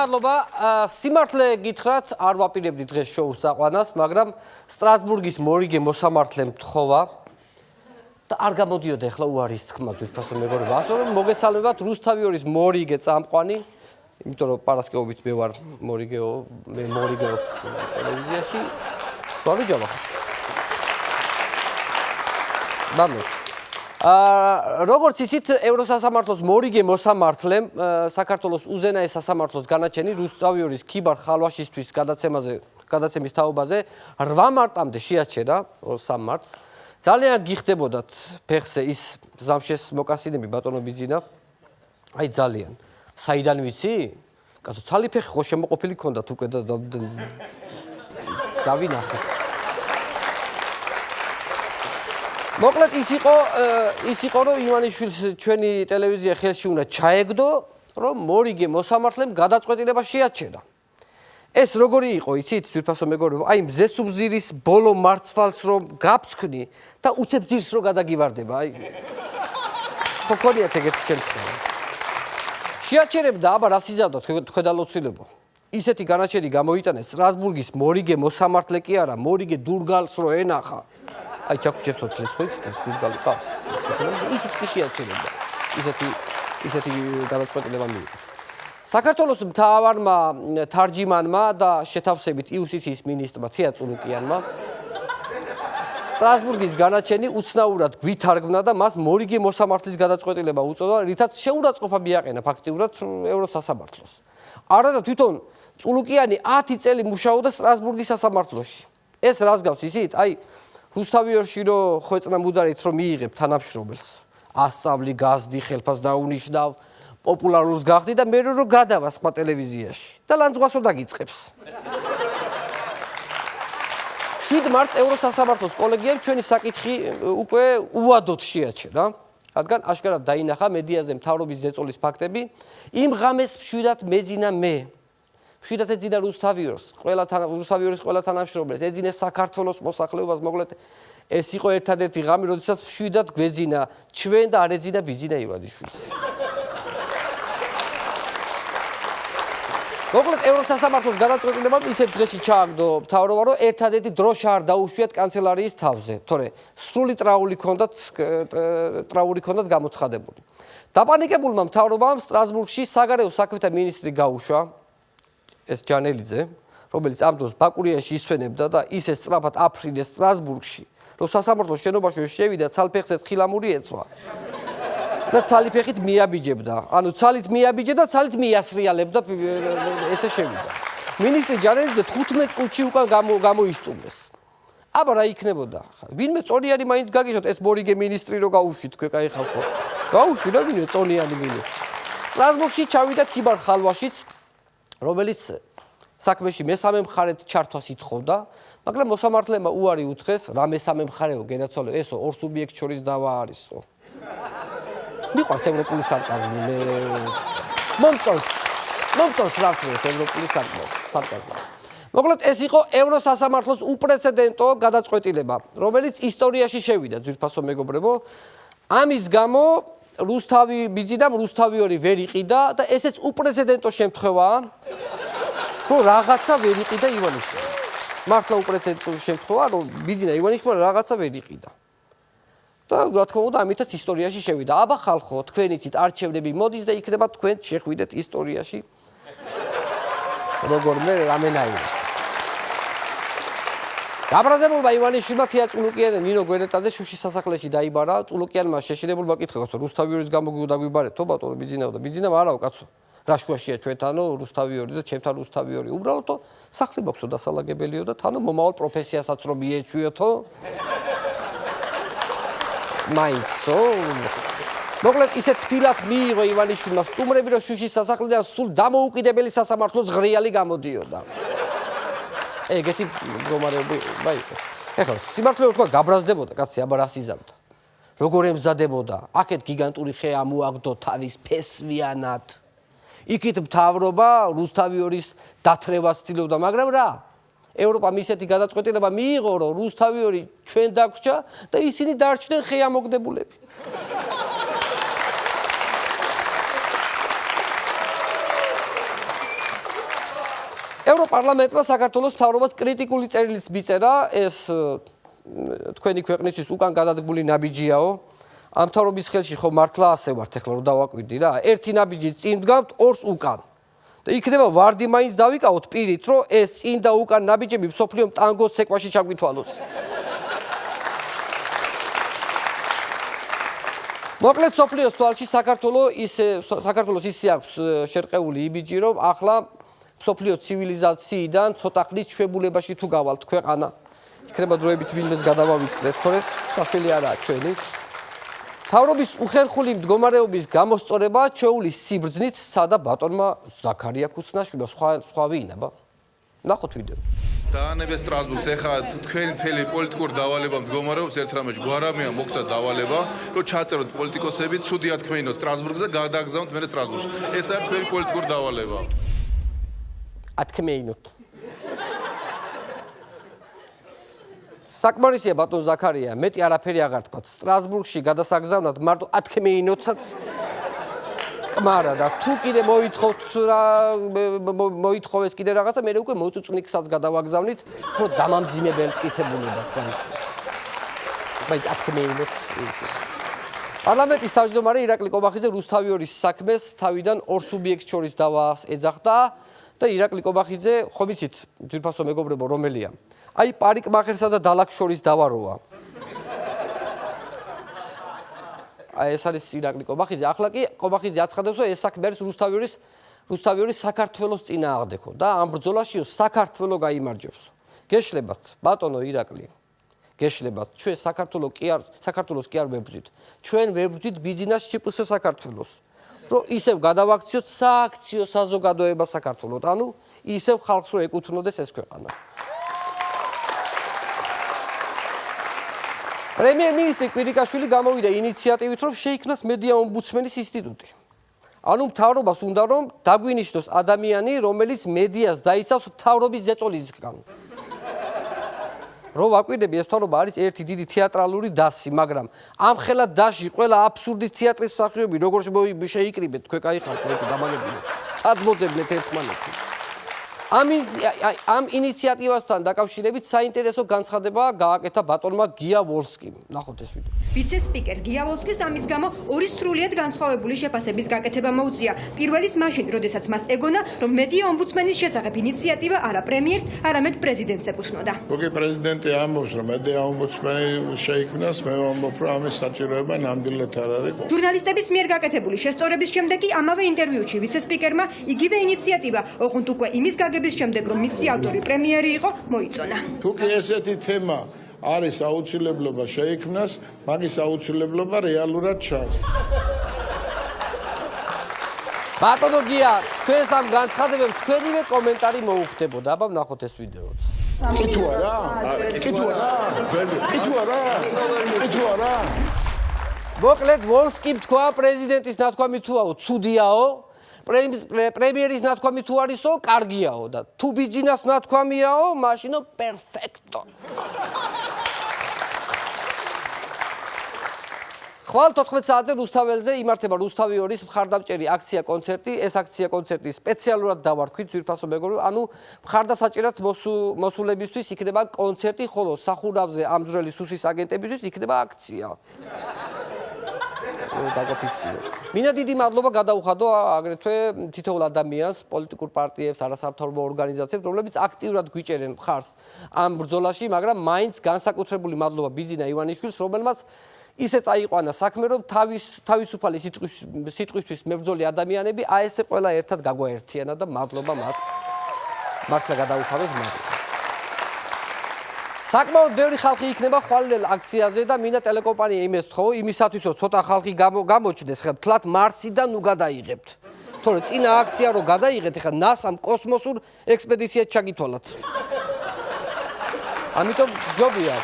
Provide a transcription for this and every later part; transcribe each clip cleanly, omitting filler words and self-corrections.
მადლობა. Სიმართლე გითხრათ, არ ვაპირებდი დღეს შოუს წაყვანას, მაგრამ სტრასბურგის მორიგე მოსამართლემ თხოვა და არ გამოდიოდა ახლა უარის თქმა ძვირფასო მეგობრებო. ასე რომ მოგესალმებათ რუსთავიორის მორიგე წამყვანი, იმიტომ რომ პარასკევობით მე ვარ მორიგეო ტელევიზიაში. გვალიჯობა. მადლობა. როგორც ისიც ევროსასამართლოს მორიგე მოსამართლემ საქართველოს უზენაეს სასამართლოს განაჩენი რუსთავიორის ქიბარ ხალვაშისთვის გადაცემის თაობაზე 8 მარტამდე შეაჩერა 3 მარტს. ძალიან გიხდებოდათ ფეხზე ის ზამშეს მოკასინები ბატონო ბიძინა. აი ძალიან. საიდან ვიცი? კაცო ცალი ფეხი ხო შემოყოფილი ქონდათ უკვე და დავინახეთ. მოკლედ ის იყო რომ ივანიშვილს ჩვენი ტელევიზია ხელში უნდა ჩაეგდო რომ მორიგე მოსამართლემ გადაწყვეტილება შეაჩერა. ეს როგორი იყო იცით ძვირფასო მეგობრებო აი მზესუბზირის ბოლო მარცვალს რომ გაფცქნი და უცებ ძირს რო გადაგივარდება აი ხოქორიათ ეგეთი შემთხვევა. შეაჩერებდა აბა რას იზავდა ხედალოცილებო ისეთი განაჩენი გამოიტანეს სტრასბურგის მორიგე მოსამართლე კი არა მორიგე დურგალს რო ენახა აი ჩაკუჩებსოთ ეს ხო იცით ეს დურგალი ყავს ისიც კი შეაჩერებდა ისეთი გადაწყვეტილება მიიღო. საქართველოს მთავარმა თარჯიმანმა და შეთავსებით იუსტიციის მინისტრმა თია წულუკიანმა სტრასბურგის განაჩენი უცნაურად გვითარგმნა და მას მორიგე მოსამართლის გადაწყვეტილება უწოდა, რითაც შეურაცხყოფა მიაყენა ფაქტიურად ევროსასამართლოს. არადა თვითონ წულუკიანი 10 წელი მუშაობდა სტრასბურგის სასამართლოში. ეს რას გავს ისიც? აი რუსთავიორში რო ხვეწნა მუდარით რომ მიიღებ თანამშრომელს, ასწავლი, გაზდი, ხელფას დაუნიშნავ, პოპულარულს გახდი და მე რო გადავა სხვა ტელევიზიაში და ლანძღვასო დაგიწყებს. 7 მარტს ევროსასამართლოს კოლეგიამ ჩვენი საკითხი უკვე უადოდ შეაჩერა, რადგან აშკარად დაინახა მედიაზე მთავრობის ზეწოლის ფაქტები. იმ ღამეს მშვიდად მეძინა მე. მშვიდად ეძინა რუსთავიორს, რუსთავიორის ყველა თანამშრომელს, ეძინა საქართველოს მოსახლეობას, მოკლედ ეს იყო ერთადერთი ღამე, როდესაც მშვიდად გვეძინა ჩვენ და არ ეძინა ბიძინა ივანიშვილს. მოკლედ ევროსასამართლოს გადაწყვეტილებამ ისეთ დღეში ჩააგდო მთავრობა, რომ ერთადერთი დრო არ დაუშვიათ კანცელარიის თავზე, თორე სრული ტრაული ჰქონდათ გამოცხადებული. დაპანიკებულმა მთავრობამ სტრასბურგში საგარეო საქმეთა მინისტრი გაუშვა ეს ჯანელიძე, რომელიც ამ დროს ბაკურიაში ისვენებდა და ისე სწრაფად აფრინეს სტრასბურგში, რომ სასამართლოს შენობაში შევიდა ცალფეხზე თხილამური ეცვა. და ცალიფეხით მიაბიჯებდა. ანუ ცალით მიაბიჯებდა, ცალით მიასრიალებდა ესე შევიდა. მინისტრი ჯანელიძე 15 წუთში უკან გამოისტუმეს. აბა რა იქნებოდა? ვინმე წონიანი მაინც გაგიშოთ ეს მორიგე მინისტრი რო გაუშვი თქვენ კაი ხალხო. გაუშვი რა ვინმე წონიანი მინისტრი. სტრასბურგში ჩავიდა ქიბარ ხალვაშიც, რომელიც საქმეში მესამე მხარეთ ჩართვას ითხოვდა, მაგრამ მოსამართლემა უარი უთხრეს, რა მესამე მხარეო გენაცვალე, ესო ორ სუბიექტს შორის დავა არისო. მიყვარს ევროპული სარკაზმი მე მომწონს რა თქოს ევროპული სარკაზმი. მოკლედ ეს იყო ევროსასამართლოს უპრეცედენტო გადაწყვეტილება, რომელიც ისტორიაში შევიდა ძვირფასო მეგობრებო. ამის გამო რუსთავიორი ვერ იყიდა და ესეც უპრეცედენტო შემთხვევაა, რომ რაღაცა ვერ იყიდა ივანიშვილი. მართლა უპრეცედენტო შემთხვევაა, რომ ბიძინა ივანიშვილი რაღაცა ვერ იყიდა. და რა თქმა უნდა ამითაც ისტორიაში შევიდა. აბა ხალხო, თქვენ იცით არჩევნები მოდის და იქნება თქვენ შეხვიდეთ ისტორიაში. როგორმე რამენაირად. გაბრაზებულმა ივანიშვილმა თია წულუკიანა ნინო გვერეტაძე შუშის სასახლეში დაიბარა. წულუკიანმა შეშინებულმა კითხა, რუსთავიორის გამო დაგვიბარეთ, თო ბატონო ბიძინაო და ბიძინამ არაო კაცო. რა შუაშია ჩვენთანო რუსთავიორი და ჩემთან რუსთავიორი. უბრალოდ სახლი მოხსო დასალაგებელიო და თანო მომავალ პროფესიასაც რომ მიეჩვიოთო. მაინცო მოკლედ ისე თბილად მიიღო ივანიშვილმა სტუმრები რომ შუშის სასახლიდან სულ დამოუკიდებელი სასამართლოს ღრიალი გამოდიოდა. ეგეთი მდგომარეობა იყო. ეხლა სიმართლე თქვა გაბრაზდებოდა კაცი აბა რას იზამდა. როგორ ემზადებოდა? აქეთ გიგანტური ხე ამოაგდო თავის ფესვიანად. იქით მთავრობა რუსთავიორის დათრევას ცდილობდა, მაგრამ რა? ევროპამ ისეთი გადაწყვეტილება მიიღო, რომ რუსთავიორი ჩვენ დაგვრჩა და ისინი დარჩნენ ხეამოგდებულები. ევროპარლამენტმა საქართველოს მთავრობას კრიტიკული წერილიც მიწერა, ეს თქვენი ქვეყნისთვის უკან გადადგმული ნაბიჯიაო. ამ მთავრობის ხელში ხო მართლა ასე ვართ, ეხლა რომ დავაკვირდი რა. ერთი ნაბიჯი წინ დგავთ, ორს უკან. და იქნება ვარდი მაინც დავიკავოთ პირით, რომ ეს წინ და უკან ნაბიჯები მსოფლიო ტანგოს ცეკვაში ჩაგვითვალოს. მოკლედ მსოფლიოს თვალში საქართველოს ისე აქვს შერყეული იმიჯი, რომ ახლა მსოფლიო ცივილიზაციიდან ცოტა ხნის ჩვეულებაში თუ გავალთ ქვეყანა. იქნება დროებით ვინმეს გადავავიწყდეთ, თორე საშველი არაა ჩვენი. მთავრობის უხერხული მდგომარეობის გამოსწორება ჩვეულის სიბრძნით სადა ბატონმა ზაქარია ქუცნაშვილმა სხვა ვინაბა. ნახოთ ვიდეო. დაანებეს სტრასბურგს ეხლა თქვენი მთელი პოლიტიკური დავალება მდგომარეობს ერთ რამეში გვარამია მოგცა დავალება რომ ჩაწეროთ პოლიტიკოსები ცუდი ათქმეინო სტრასბურგზე გადაგზავნოთ მე სტრასბურგში ეს არის თქვენი პოლიტიკური დავალება ათქმეინოთ საკმარისია ბატონ ზაქარია მეტი არაფერი აღარ თქვათ სტრასბურგში გადასაგზავნად მარტო ათქმეინოთაც კმარა და თუ კიდე მოითხოვეს კიდე რაღაცა მე უკვე მოწუწნიკსაც გადავაგზავნით რომ დამამძიმებელი მტკიცებულება თქვენ բայց ათქმეინოთ პარლამენტის თავმჯდომარე ირაკლი კობახიძე რუსთავიორის საქმეს თავიდან ორ სუბიექტს შორის დავას ეძახდა და ირაკლი კობახიძე ხო ვიცით ძვირფასო მეგობრებო რომელია აი პარიკმახერსა და დალაქს შორის დავაროა ეს არის ირაკლი კობახიძე. ახლა კი კობახიძე აცხადებს, რომ ეს საქმე არის რუსთავიორის საქართველოს წინააღმდეგო და ამ ბრძოლაშიო საქართველო გაიმარჯვებს. გეშლებათ, ბატონო ირაკლი. გეშლებათ, ჩვენ საქართველოს კი არ ვებრძვით. ჩვენ ვებრძვით ბიზნეს ჭიპლს საქართველოს. რომ ისევ გადავაქციოთ სააქციო საზოგადოება საქართველოს. ანუ ისევ ხალხს რო ეკუთვნოდეს ეს ქვეყანა. პრემიერ-მინისტრი კვირიკაშვილი გამოვიდა ინიციატივით, რომ შეიქმნას მედია ომბუდსმენის ინსტიტუტი. ანუ მთავრობას უნდა რომ დაგვინიშნოს ადამიანი, რომელიც მედიას დაიცავს მთავრობის ზეწოლისგან. რომ ვაკვირდები, ეს მთავრობა არის ერთი დიდი თეატრალური დასი, მაგრამ ამ ხელა დასში ყველა აბსურდის თეატრის მსახიობი, როგორც შეიკრიბეთ, თქვენ კაი ხართ, გამაგებინეთ. სად მოძებნეთ ერთმანეთი? ამ ინიციატივასთან დაკავშირებით საინტერესო განცხადება გააკეთა ბატონმა გია ვოლსკიმ. ნახოთ ეს ვიდეო. ვიცე-სპიკერს გია ვოლსკის ამის გამო ორი სრულიად განსხვავებული შეფასების გაკეთება მოუწია. პირველის მაშინ, როდესაც მას ეგონა, რომ მედია ომბუდსმენის შესახებ ინიციატივა არა პრემიერს, არამედ პრეზიდენტს ეკუთვნოდა. თუკი პრეზიდენტი ამბობს, რომ მედია ომბუდსმენი შეიქმნას, მე ვამბობ, რომ ამის საჭიროება ნამდვილად არ არის. ჟურნალისტების მიერ გაკეთებული შესწორების შემდეგ კი ამავე ინტერვიუში ვიცე-სპიკერმა იგივე ინიციატივა, ოღონდ უკვე იმის გაგების შემდეგ, რომ მისი ავტორი პრემიერი იყო, მოიწონა. თუკი ესეთი თემა არის აუცილებლობა შეიქმნას, მაგის აუცილებლობა რეალურად ჩანს. ბატონო გია, თქვენს ამ განცხადებებს თქვენივე კომენტარი მოუხდებოდა. აბა ვნახოთ ეს ვიდეოც. კითხვა რა? მოკლედ ვოლსკიმ თქვა პრეზიდენტის ნათქვამი თუაო, ცუდიაო. პრემიერის ნათქვამი თუ არისო, კარგიაო და თუ ბიძინას ნათქვამიაო, მაშინო პერფექტო. ხვალ 14 საათზე რუსთაველზე იმართება რუსთავიორის მხარდამჭერი აქცია-კონცერტი. ეს აქცია-კონცერტი სპეციალურად დავარქვით ძვირფასო მეგობრებო, ანუ მხარდასაჭერად მოსულებისთვის იქნება კონცერტი, ხოლო სახურავზე ამძვრელი სუსის აგენტებისთვის იქნება აქცია. დაგაფიქსირო. მინდა დიდი მადლობა გადაუხადო აგრეთვე თითოეულ ადამიანს, პოლიტიკურ პარტიებს, არასამთავრობო ორგანიზაციებს, რომლებიც აქტიურად გვიჭერენ მხარს ამ ბრძოლაში, მაგრამ მაინც განსაკუთრებული მადლობა ბიძინა ივანიშვილს, რომელმაც ისე წაიყვანა საქმე, რომ თავისუფალი სიტყვისთვის მებრძოლი ადამიანები აი ესე ყველა ერთად გაგვაერთიანა და მადლობა მას. მართლა გადაუხადოთ მადლობა. საკმაოდ ბევრი ხალხი იქნება ხვალინელ აქციაზე და მინდა ტელეკომპანია იმეს თხოვო, იმისათვის რომ ცოტა ხალხი გამოჩნდეს, ხა თლათ მარსიდან ნუ გადაიღებთ. თორე წინა აქცია რომ გადაიღეთ, ხა NASA-მ კოსმოსურ ექსპედიციად ჩაგითვალათ. ამიტომ ჯობია.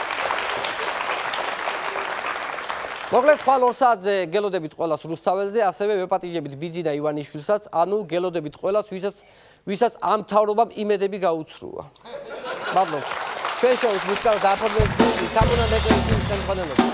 მოკლედ ხვალ 2 საათზე გელოდებით ყველას რუსთაველზე, ასევე ვეპატიჟებით ბიძინა ივანიშვილსაც, ანუ გელოდებით ყველას, ვისაც ამ მთავრობამ იმედები გაუცრუა. მადლობა. ჩვენ შოუს მუსიკალურ დაფორმებაში სამონადეკერის ხელმძღვანელობა.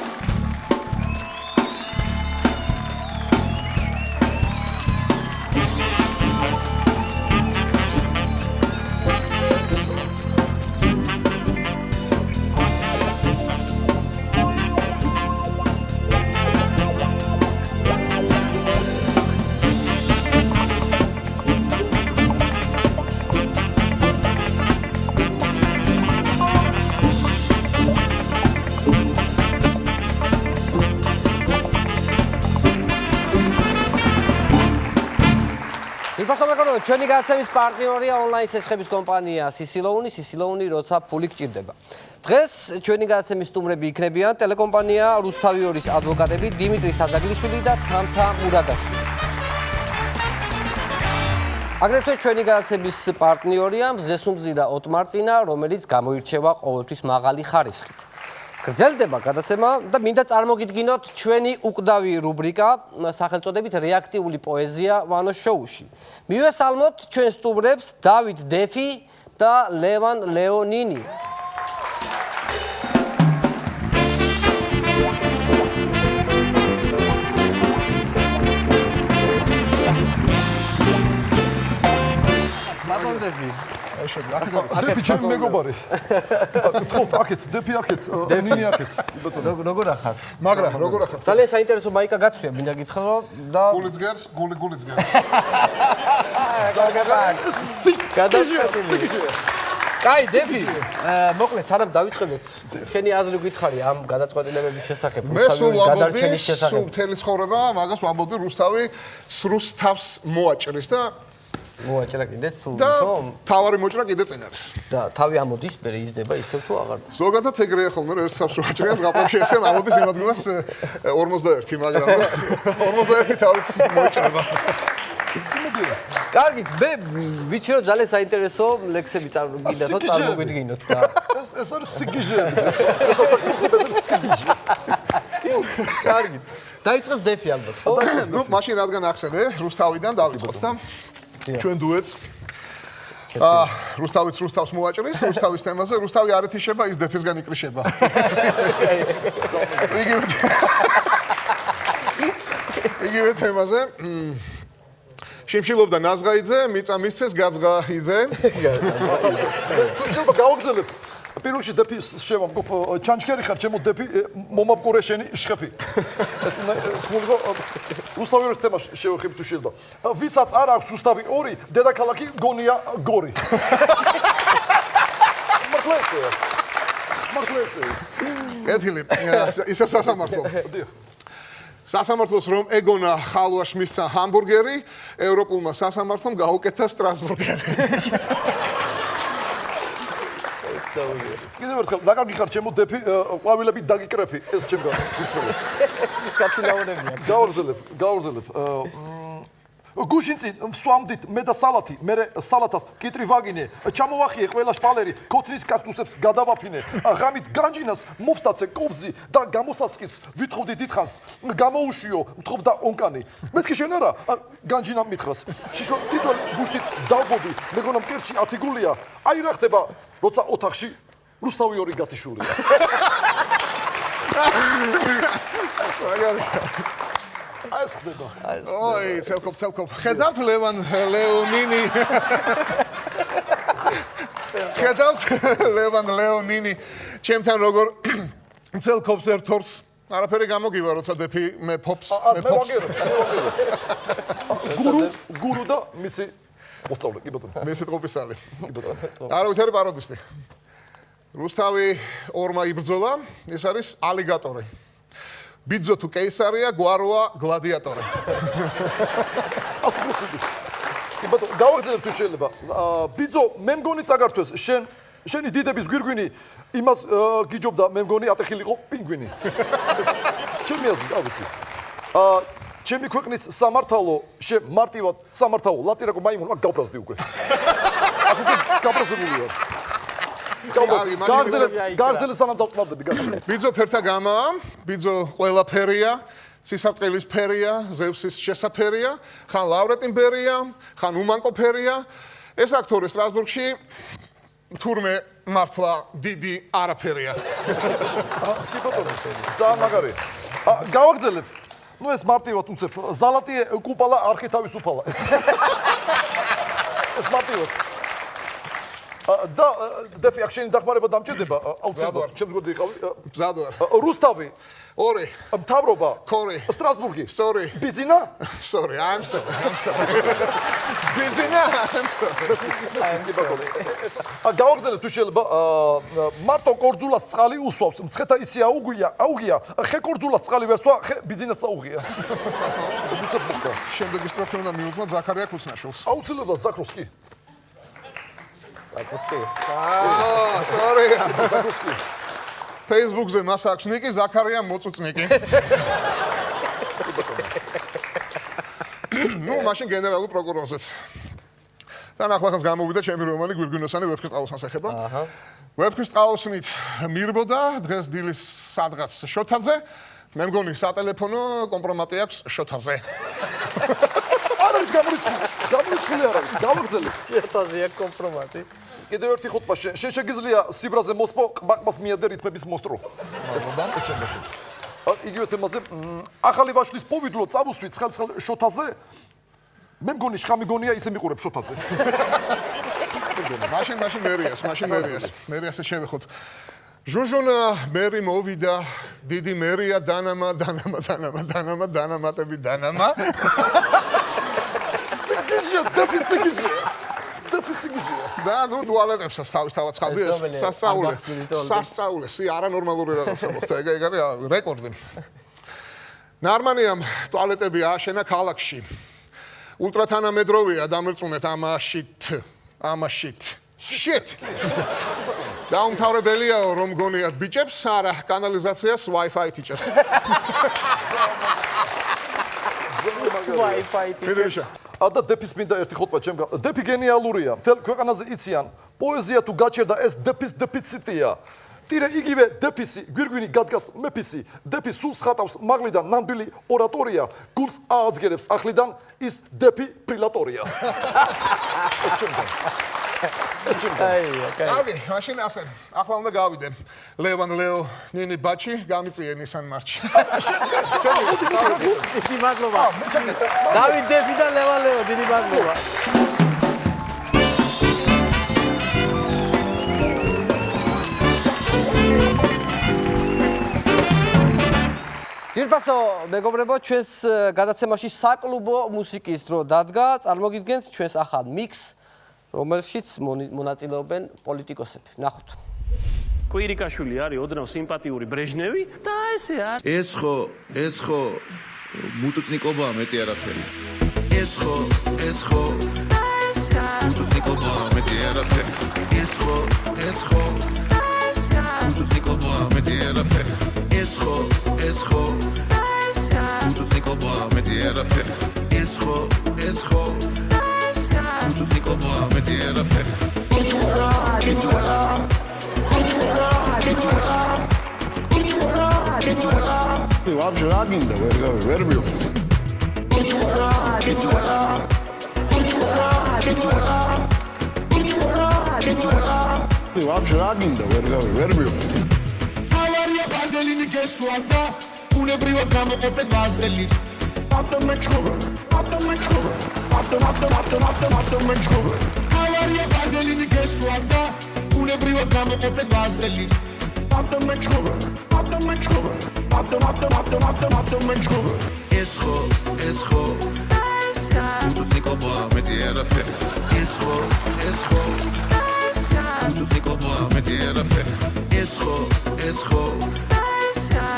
ბატონო, ჩვენი გადაცემის პარტნიორია ონლაინ სესხების კომპანია სისილოუნი, როცა ფული გჭირდება. დღეს ჩვენი გადაცემის სტუმრები იქნებიან ტელეკომპანია რუსთავი 2-ის ადვოკატები დიმიტრი საძაგლიშვილი და თამთა მურადაშვილი. აგრეთვე ჩვენი გადაცემის პარტნიორია მზესუმზირა ოტმარწინა, რომელიც გამოირჩევა ყოველთვის მაღალი ხარისხით. გრძელდება გადაცემა და მინდა წარმოგიდგინოთ ჩვენი უკვდავი რუბრიკა სახელწოდებით რეაქტიული პოეზია ვანოს შოუში. მივესალმოთ ჩვენ სტუმრებს დავით დეფი და ლევან ლეონინი. ბატონ დეფი დეფი ჩემი მეგობარი. გთხოვთ აქეთ, დეფი აქეთ, ნინი აქეთ. როგორ ახარ? მაგრამ როგორ ახარ? ძალიან საინტერესო მაიკა გაცვია, მინდა გითხრა და გულიც გერს, გულიც გერს. გადასკეთილი. კაი, დეფი. მოკლედ, სანამ დავიწყებთ, შენი აზრი გითხარი ამ გადაწყვეტილებების შესახებ, გადარჩენის შესახებ. მთელი ცხოვრება მაგას ვამბობდი რუსთავს მოაჭრის და მოაჭრა კიდეც თუ და თავარი მოჭრა კიდე წინ არის. და თავი ამოდის, მერე იზრდება ისევ თუ აღარ. ზოგადად ეგრეა ხოლმე, რომ ერთ თავს მოაჭრას გაფრთხილებს ესე ამოდის იმ ადგილას 41, მაგრამ 41 თავიც მოეჭრება. კარგით, მე ვიცი რომ ძალიან საინტერესო ლექსები წარმოგვიდგინოთ და ეს არის სიგიჟეები. ეს არის სიგიჟე. კარგით. დაიწყებს დეფი ალბათ, ხო? ნუ მაშინ რადგან ახსენე, რუსთავიდან დავიწყოთ და ჩვენ დუეტს რუსთავს მოაჭრის, რუსთავის თემაზე, რუსთავი არ ეთიშება, ის დეფისგან იკრიშება. იგივე თემაზე. შიმშილობდა ნაზღაიძე, მიწა მისცეს გაძღაიძე. თუ შეიძლება გავაგზავნებ. პირველში დეფის შევამგობ ჩანჩქერი ხარ ჩემო დეფი მომაპყურე შენი შხეფი. ეს თულგო რუსთავი ერთ თემას შევეხებ თუ შეიძლება. ვისაც არ აქვს რუსთავი 2, დედაქალაქი გონია გორი. მართლესე. ეთილი, ისევ სასამართლო. სასამართლოს რომ ეგონა ხალვაშ მისცა ჰამბურგერი, ევროპულმა სასამართლომ გაუკეთა სტრასბურგერი. კიდევ ერთხელ დაკარგი ხარ ჩემო დეფი ყვავილები დაგიკრეფი ეს ჩემგან ვიცხები. კაცინაურებია. გავაგზავნებ. გუშინწინ ვსვამდით მე და სალათი, მე სალათას კიტრი ვაგინე, ჩამოვახიე ყველა შპალერი, ქოთნის კაქტუსებს გადავაფინე, ღამით განჯინას მოვსტაცე კოვზი და გამოსასყიდს ვითხოვდი დიდხანს, გამოუშიო, მთხოვდა ონკანი. მეთქი შენ არა, განჯინა მითხრას. შიშო დიდვალი ბუშტით დავბოდი, მეგონა მკერში 10 გულია. აი რა ხდება, როცა ოთახში რუსთავი 2 გათიშულია. ეს ხდება. ოი, ცელკოპ. ხედავთ ლევან ლეონინი. ხედავთ ლევან ლეონინი. ჩემთან როგორ ცელკოპს ერთორს არაფერი გამოგივა, როცა დეფი მე ფობს. გურუ და მისი მოსწავლე, კი ბატონო. მე სიტყვისალი. კი ბატონო. არავითარი პაროდისტი. რუსთავი 2-მა იბრძოლა, ეს არის ალიგატორი. ბიძო თუ კეისარია, გვაროა გლადიატორი. ასმოცები. კი ბატონო, გავაგზავნებ თუ შეიძლება. ბიძო, მე მგონი წაგართვეს, შენი დიდების გვირგვინი იმას გიჯობდა, მე მგონი ატეხილიყო პინგვინი. ეს ჩემი აზრით, არ ვიცი. ჩემი ქვეყნის სამართალო, მარტივად სამართალო, ლაწირაკო მაიმუნ, აქ გავფრაზდი უკვე. აქ უკვე გაფრაზებული ვარ. გააგზავნე სანამ დავწყნარდები, გააგზავნე. ბიძო ფერთა გამაა, ბიძო ყველაფერია, ცისარტყელის ფერია, ზევსის შესაფერია, ხან ლავრეტინბერია, ხან უმანკოფერია. ეს აქტორი სტრასბურგში თურმე მართლა დიდი არაფერია. კი ბატონო, ძალიან მაგარია. გავაგზავნებ. ნუ ეს მარტივად უცებ. ზალატიე კუპალა არხი თავისუფალა. ეს მარტივად. და დეფი აქ შენი დახმარება დამჭირდება აუცილებლად ჩემს გვერდზე იყავი მზად ვარ. რუსთავი 2 მთავრობა ქორი სტრასბურგი Sorry. ბიძინა Sorry, I'm sorry. ბიძინა, I'm sorry. გავაგზავნე თუ შეიძლება მარტო კორძულას წყალი უსვავს მცხეთა ისე აუგია ხე კორძულას წყალი ვერ სვა ხე ბიძინას აუგია ეს უცებ მოხდა შემდეგი სტროფი უნდა მიუძღვა ზაქარია ქუცნაშვილს. აუცილებლად ზაქროსკი Sorry. ზაქროსკი Facebook-ზე მას აქვს ნიკი ზაქარია მოწუწნიკი. ნუ მაშინ გენერალურ პროკურორზეც. თან ახლახანს გამოვიდა ჩემი რომანი გვირგვინოსანი ვეფხის ტყაოსანს ეხება. ვეფხის ტყაოსნით მირბოდა დღეს დილის სადღაც შოთაძე. მე მგონი სატელეფონო კომპრომატი აქვს შოთაზე. არის გამორიცხული არის გავაგზავნე შოთაზეა კომპრომატი. კიდევ ერთი ხუთმა შენ შეგიძლია სიბრაზე მოსპო ყბაყბას მიადე რითმების მოსტრო. იგივე თემაზე ახალი ვაშლის პოვიდლო წავუსვი ცხელ შოთაზე მე მგონი შხამიგონია ისე მიყურებ შოთაზე. მაშინ მერიას შევეხოთ. ჟუჟუნა მერი მოვიდა დიდი მერია დანამა სიგიჟე დეფისიგიჟე და ნუ ტუალეტებსაც თავისთავად ხავდი ეს სასწაულე სი არანორმალური რაღაცა მოხდა ეგ არის რეკორდი ნარმანიამ ტუალეტები ააშენა ქალაქში ულტრათანამედროვეა დამერწმუნეთ ამაშით shit დაუმთავრებელიაო რომ გონიათ ბიჭებს არა კანალიზაციას Wi-Fi teachers Wi-Fi მიდრიშა და დეფის მინდა ერთი ხოტვა ჩემ დეფი გენიალურია მთელ ქვეყანაზე იციან პოეზია თუ გაჩერდა ეს დეფის დეფიციტია ტირე იგივე დეფისი გვირგვინი გადგას მეფისი დეფი სულს ხატავს მაღლიდან ნამდვილი ორატორია გულს ააძგერებს ახლიდან ის დეფი პრილატორია აი, მაშინ ასე. ახლა უნდა გავიდე. ლევან ლეო, ნინი ბაჩი, გამიწიე ნისან მარჩი. დიდი მადლობა. დავით დეფი და ლევან ლეო, დიდი მადლობა. გირფასო, მეგობრებო, ჩვენს გადაცემაში საკლუბო მუსიკის დრო დადგა. წარმოგიდგენთ ჩვენს ახალ მიქსს. რომელშიც მონაწილეობენ პოლიტიკოსები. ნახოთ. კვირიკაშვილი არის ოდნავ სიმპათიური ბრეჟნევი და ესე არის. ეს ხო მუწუწნიკობაა მეტი არაფერი. ეს ხო მუწუწნიკობაა მეტი არაფერი. ეს ხო მუწუწნიკობაა მეტი არაფერი. ეს ხო მუწუწნიკობაა მეტი არაფერი. ეს ხო მუწუწნიკობაა მეტი არაფერი. ვაფშე რა გინდა ვერ მივხვდი ვაფშე რა გინდა ვერ მივხვდი ავარია ბაზელინი გესვასდა უნებრივად გამოყოფეთ ბაზელის ავტომეჩხობა ავარია ბაზელინი გესვასდა უნებრივად გამოყოფეთ ბაზელის ავტომეჩხობა ეს ხო მუწუწნიკობაა მეტი არაფერი. ეს ხო მუწუწნიკობაა მეტი არაფერი. ეს ხო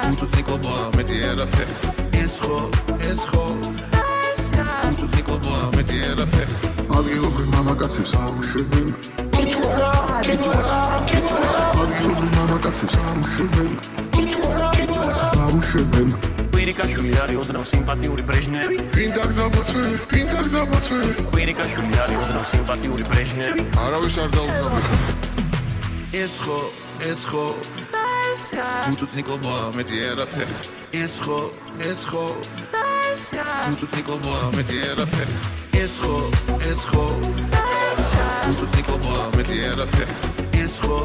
მუწუწნიკობაა მეტი არაფერი. ეს ხო მუწუწნიკობაა მეტი არაფერი. ადგილობრივ მამაკაცებს არ უშვებენ ადგილობრივ მამაკაცებს არ უშვებენ კვირიკაშვილი არის ოდნავ სიმპათიური ბრეჟნევი ვინ დაგზავნე კვირიკაშვილი არის ოდნავ სიმპათიური ბრეჟნევი არავის არ დაუგზავნა ეს ხო მუწუწნიკობაა მეტი არაფერი. ეს ხო მუწუწნიკობაა მეტი არაფერი. ეს ხო მუწუწნიკობაა მეტი არაფერი. ეს ხო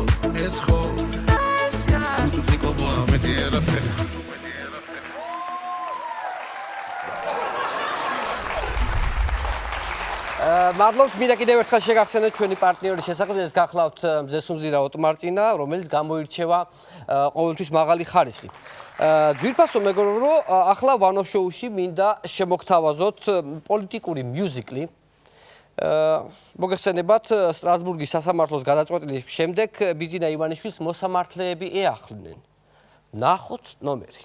მუწუწნიკობაა მეტი არაფერი. მადლობთ, მინდა კიდევ ერთხელ შეგახსენოთ ჩვენი პარტნიორის შესახებ, ეს გახლავთ მზესუმზირა ოტმარწინა, რომელიც გამოირჩევა ყოველთვის მაღალი ხარისხით. ძვირფასო მეგობრებო, რომ ახლა ვანო შოუში მინდა შემოგთავაზოთ პოლიტიკური მიუზიკლი. მოგეხსენებათ, სტრასბურგის სასამართლოს გადაწყვეტილის შემდეგ ბიძინა ივანიშვილს მოსამართლეები ეახლნენ. ნახოთ ნომერი.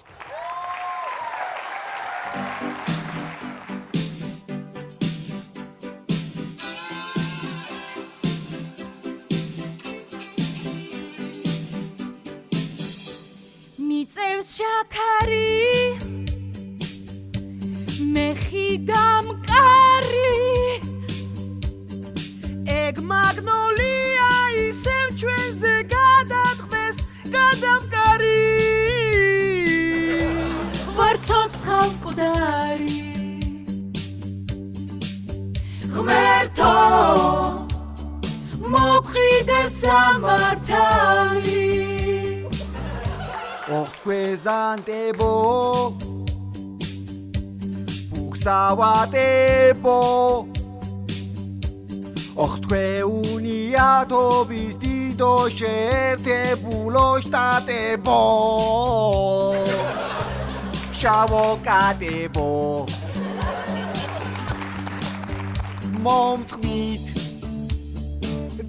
მიწევს შაქარი მეხი დამკარი ეგ მაგნოლია ისევ ჩვენზე გადაწყდეს გადამკარი ვარ ცოცხალ მკვდარი ღმერთო მოგყიდე სამართალი ოხკვეზანტებო უქსავატებო ოხთქვე უნიათობის დიდო შეერთებულო შტატებო შავოკატებო მომწყნით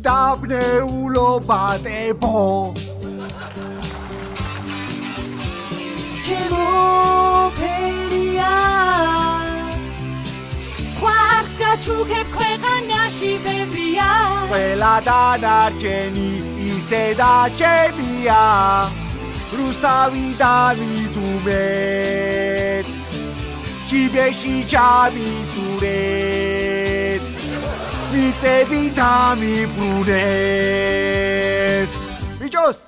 დაბნეულო ბატებო ჩემოფერია სხვაც გაჩუქებ ქვეყანაში ბევრია ყველა დანარჩენი ისე დაჩებია რუსთავი დავიდუმეთ ჯიბეში ჩამიწურეთ მიწები დამიბრუნეთ ბიჭოს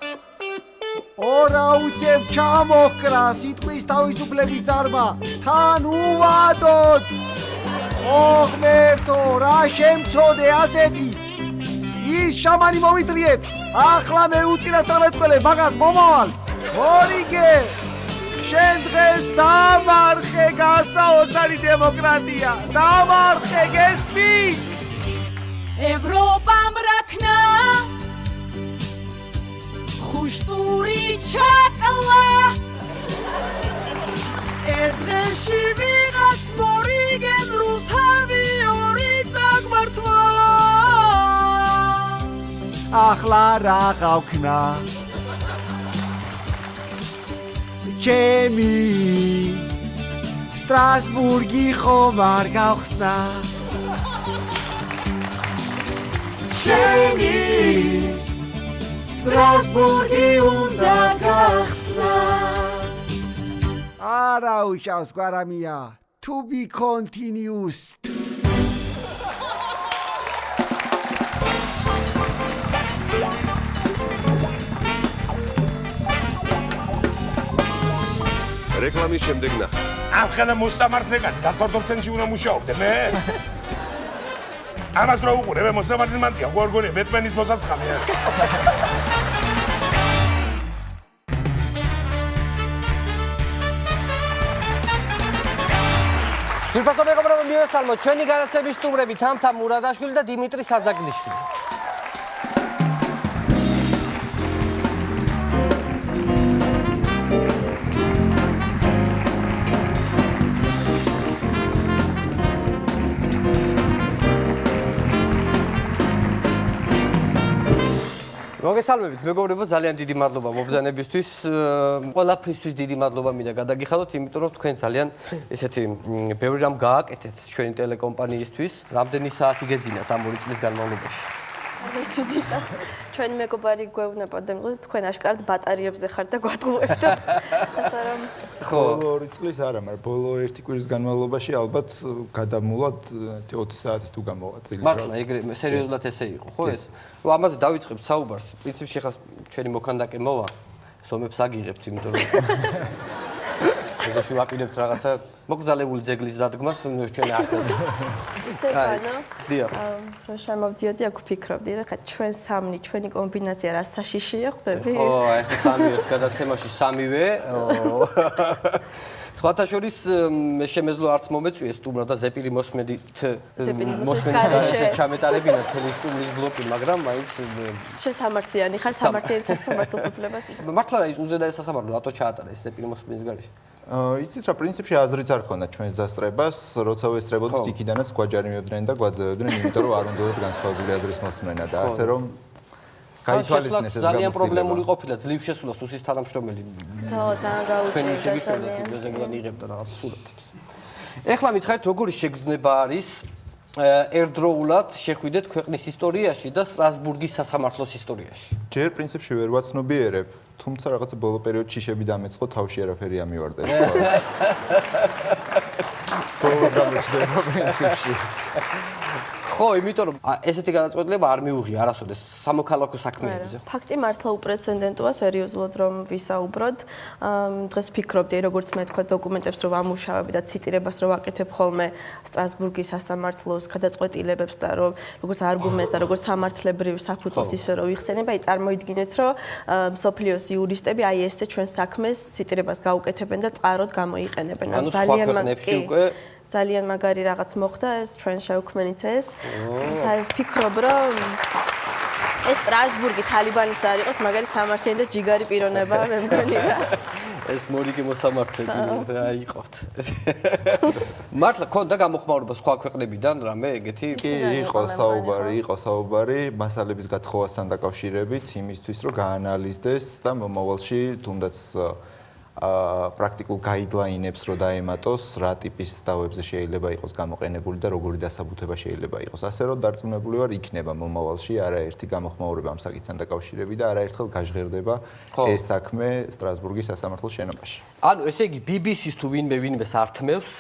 ორა უცებ ჩამოჰკრა სიტყვის თავისუფლების ზარმა თან უვადოთ ოღმერთო რა შემცოდე ასეთი ის შამანი მოვიტრიეთ ახლა მე უწინასწარმეტყველე მაგას მომავალს მორიგე შენ დღეს დამარხე გასაოცარი დემოკრატია დამარხე გესმის ევროპამ რაქნა ხუშტური ჩაკლა ერთდღეში ვიღაც მორიგენ რუსთავი ორი წაგვართვა ახლა რა გავქნა ჩემი სტრასბურგი ხომ არ გავხსნა შენი სტრასბურგი უნდა გახსნა არა უშავს გვარამია to be continued რეკლამის შემდეგ ნახე. ამ ხელა მოსამართლეკაც გასართობ ცენტრში უნდა მუშაობდე მე? ამას რა უყურე მე მოსამართლის მანტია გორგონე ბეტმენის მოსაცხამია. ძვირფასო მეგობრებო, მივესალმოთ ჩვენი განაცემის სტუმრები თამთა მურადაშვილი და დიმიტრი საძაგლიშვილი. მოგესალმებით მეგობრებო, ძალიან დიდი მადლობა მობრძანებისთვის. ყველაფრისთვის დიდი მადლობა მინდა გადაგიხადოთ, იმიტომ რომ თქვენ ძალიან ესეთი ბევრი რამ გააკეთეთ ჩვენი ტელეკომპანიისთვის. რამდენი საათი გეძინათ ამ 2 წლის განმავლობაში? მერციდიტა. ჩვენი მეგობარი გვეუბნება დემღლით, თქვენ აშკარად ბატარეებზე ხართ და გვატყუებთ. ასე რომ ხო, ბოლო 2 წლის არა, მაგრამ ბოლო 1 კვირის განმავლობაში ალბათ გადამულად 20 საათის თუ გამოვა წილს. მართლა ეგრე სერიოზულად ესე იყო, ხო ეს? რომ ამაზე დავიწყებთ საუბარს. პრინციპში ხა ჩვენი მოქანდაკე მოვა, სომებს აგიღებთ, იმიტომ რომ ეგეში ვაპირებთ რაღაცა მოგზალებული ძეგლის დადგმას, ჩვენ ახალ. ისე ბანო. დიახ. რომ შემოვდიოდი, აქ ვფიქრობდი, რა ხა ჩვენ სამნი, ჩვენი კომბინაცია რა საშიშია ხვდები? ხო, აი ხა სამი ერთ გადაცემაში სამივე. სხვათა შორის შემეძლო არც მომეწვია სტუმრად და ზეპირი მოსმენით ჩამეტარებინა თელი სტუმრის ბლოკი, მაგრამ მაინც შესამართლიანი ხარ სამართლიანი სასამართლოს უფლებას იცი. მართლა ის უზედაეს სასამართლო რატო ჩაატარა ეს ზეპირი მოსმენის გარეშე? იცით რა პრინციპში აზრიც არ ქონდა ჩვენს დასწრებას, როცა ვესწრებოდით იქიდანაც გვაჯარიმებდნენ და გვაძევებდნენ, იმიტომ რომ არ უნდათ განსხვავებული აზრის მოსმენა და ასე რომ გაითვალისწინეს ეს ძალიან პრობლემული ყოფილა ძლივ შესულა სუსის თანამშრომელი. ძალიან გაუჭირდა ძალიან. მეზეგლან იღებდა რაღაც სურათებს. ეხლა მითხარით როგორი შეგრძნება არის ერთდროულად შეხვიდეთ ქვეყნის ისტორიაში და სტრასბურგის სასამართლოს ისტორიაში. ჯერ პრინციპში ვერ ვაცნობიერებ, თუმცა რაღაცა ბოლო პერიოდში შები დამეწყო თავში არაფერი ამივარდეს. ბოლოს გამოჩნდება პრინციპში. ხო, იმიტომ რომ ესეთი გადაწყვეტილება არ მიუღია არასოდეს სამოქალაქო საქმეებზე. ფაქტი მართლა უპრეცედენტოა სერიოზულად რომ ვისაუბროთ. დღეს ფიქრობდი როგორც მე თქვა დოკუმენტებს რომ ვამუშავებ და ციტირებას რომ ვაკეთებ ხოლმე სტრასბურგის სასამართლოს გადაწყვეტილებებს და რომ როგორც არგუმენტს და როგორც სამართლებრივ საფუძველს ისე რომ ვიხსენებ, აი წარმოიდგინეთ რომ მსოფლიოს იურისტები აი ესე ჩვენ საქმეს ციტირებას გაუკეთებენ და წყაროდ გამოიყენებენ. ძალიან მაგარი რაღაც მოხდა ეს ჩვენ შევქმნით ეს. ფიქრობ რომ ეს სტრასბურგი თალიბანის არ იყოს, მაგარი სამართლიანი და ჯიგარი პიროვნება მე მგონი რა. ეს მორიგი მოსამართლეები აიყოთ. მართლა ქონდა გამოხმაურება სხვა ქვეყნებიდან რამე ეგეთი? კი, იყო საუბარი მასალების გათხოვასთან დაკავშირებით იმისთვის, რომ გაანალიზდეს და მომავალში თუნდაც პრაქტიკულ გაიდლაინებს რო დაემატოს, რა ტიპის დავებზე შეიძლება იყოს გამოყენებული და როგორი დასაბუთება შეიძლება იყოს. ასე რომ დარწმუნებული ვარ, იქნება მომავალში არაერთი გამოხმაურება ამ საკითხთან დაკავშირებით და არაერთხელ გაჟღერდება ეს საქმე სტრასბურგის სასამართლოს შენობაში. ანუ ესე იგი BBC-ს თუ ვინმეს ართმევს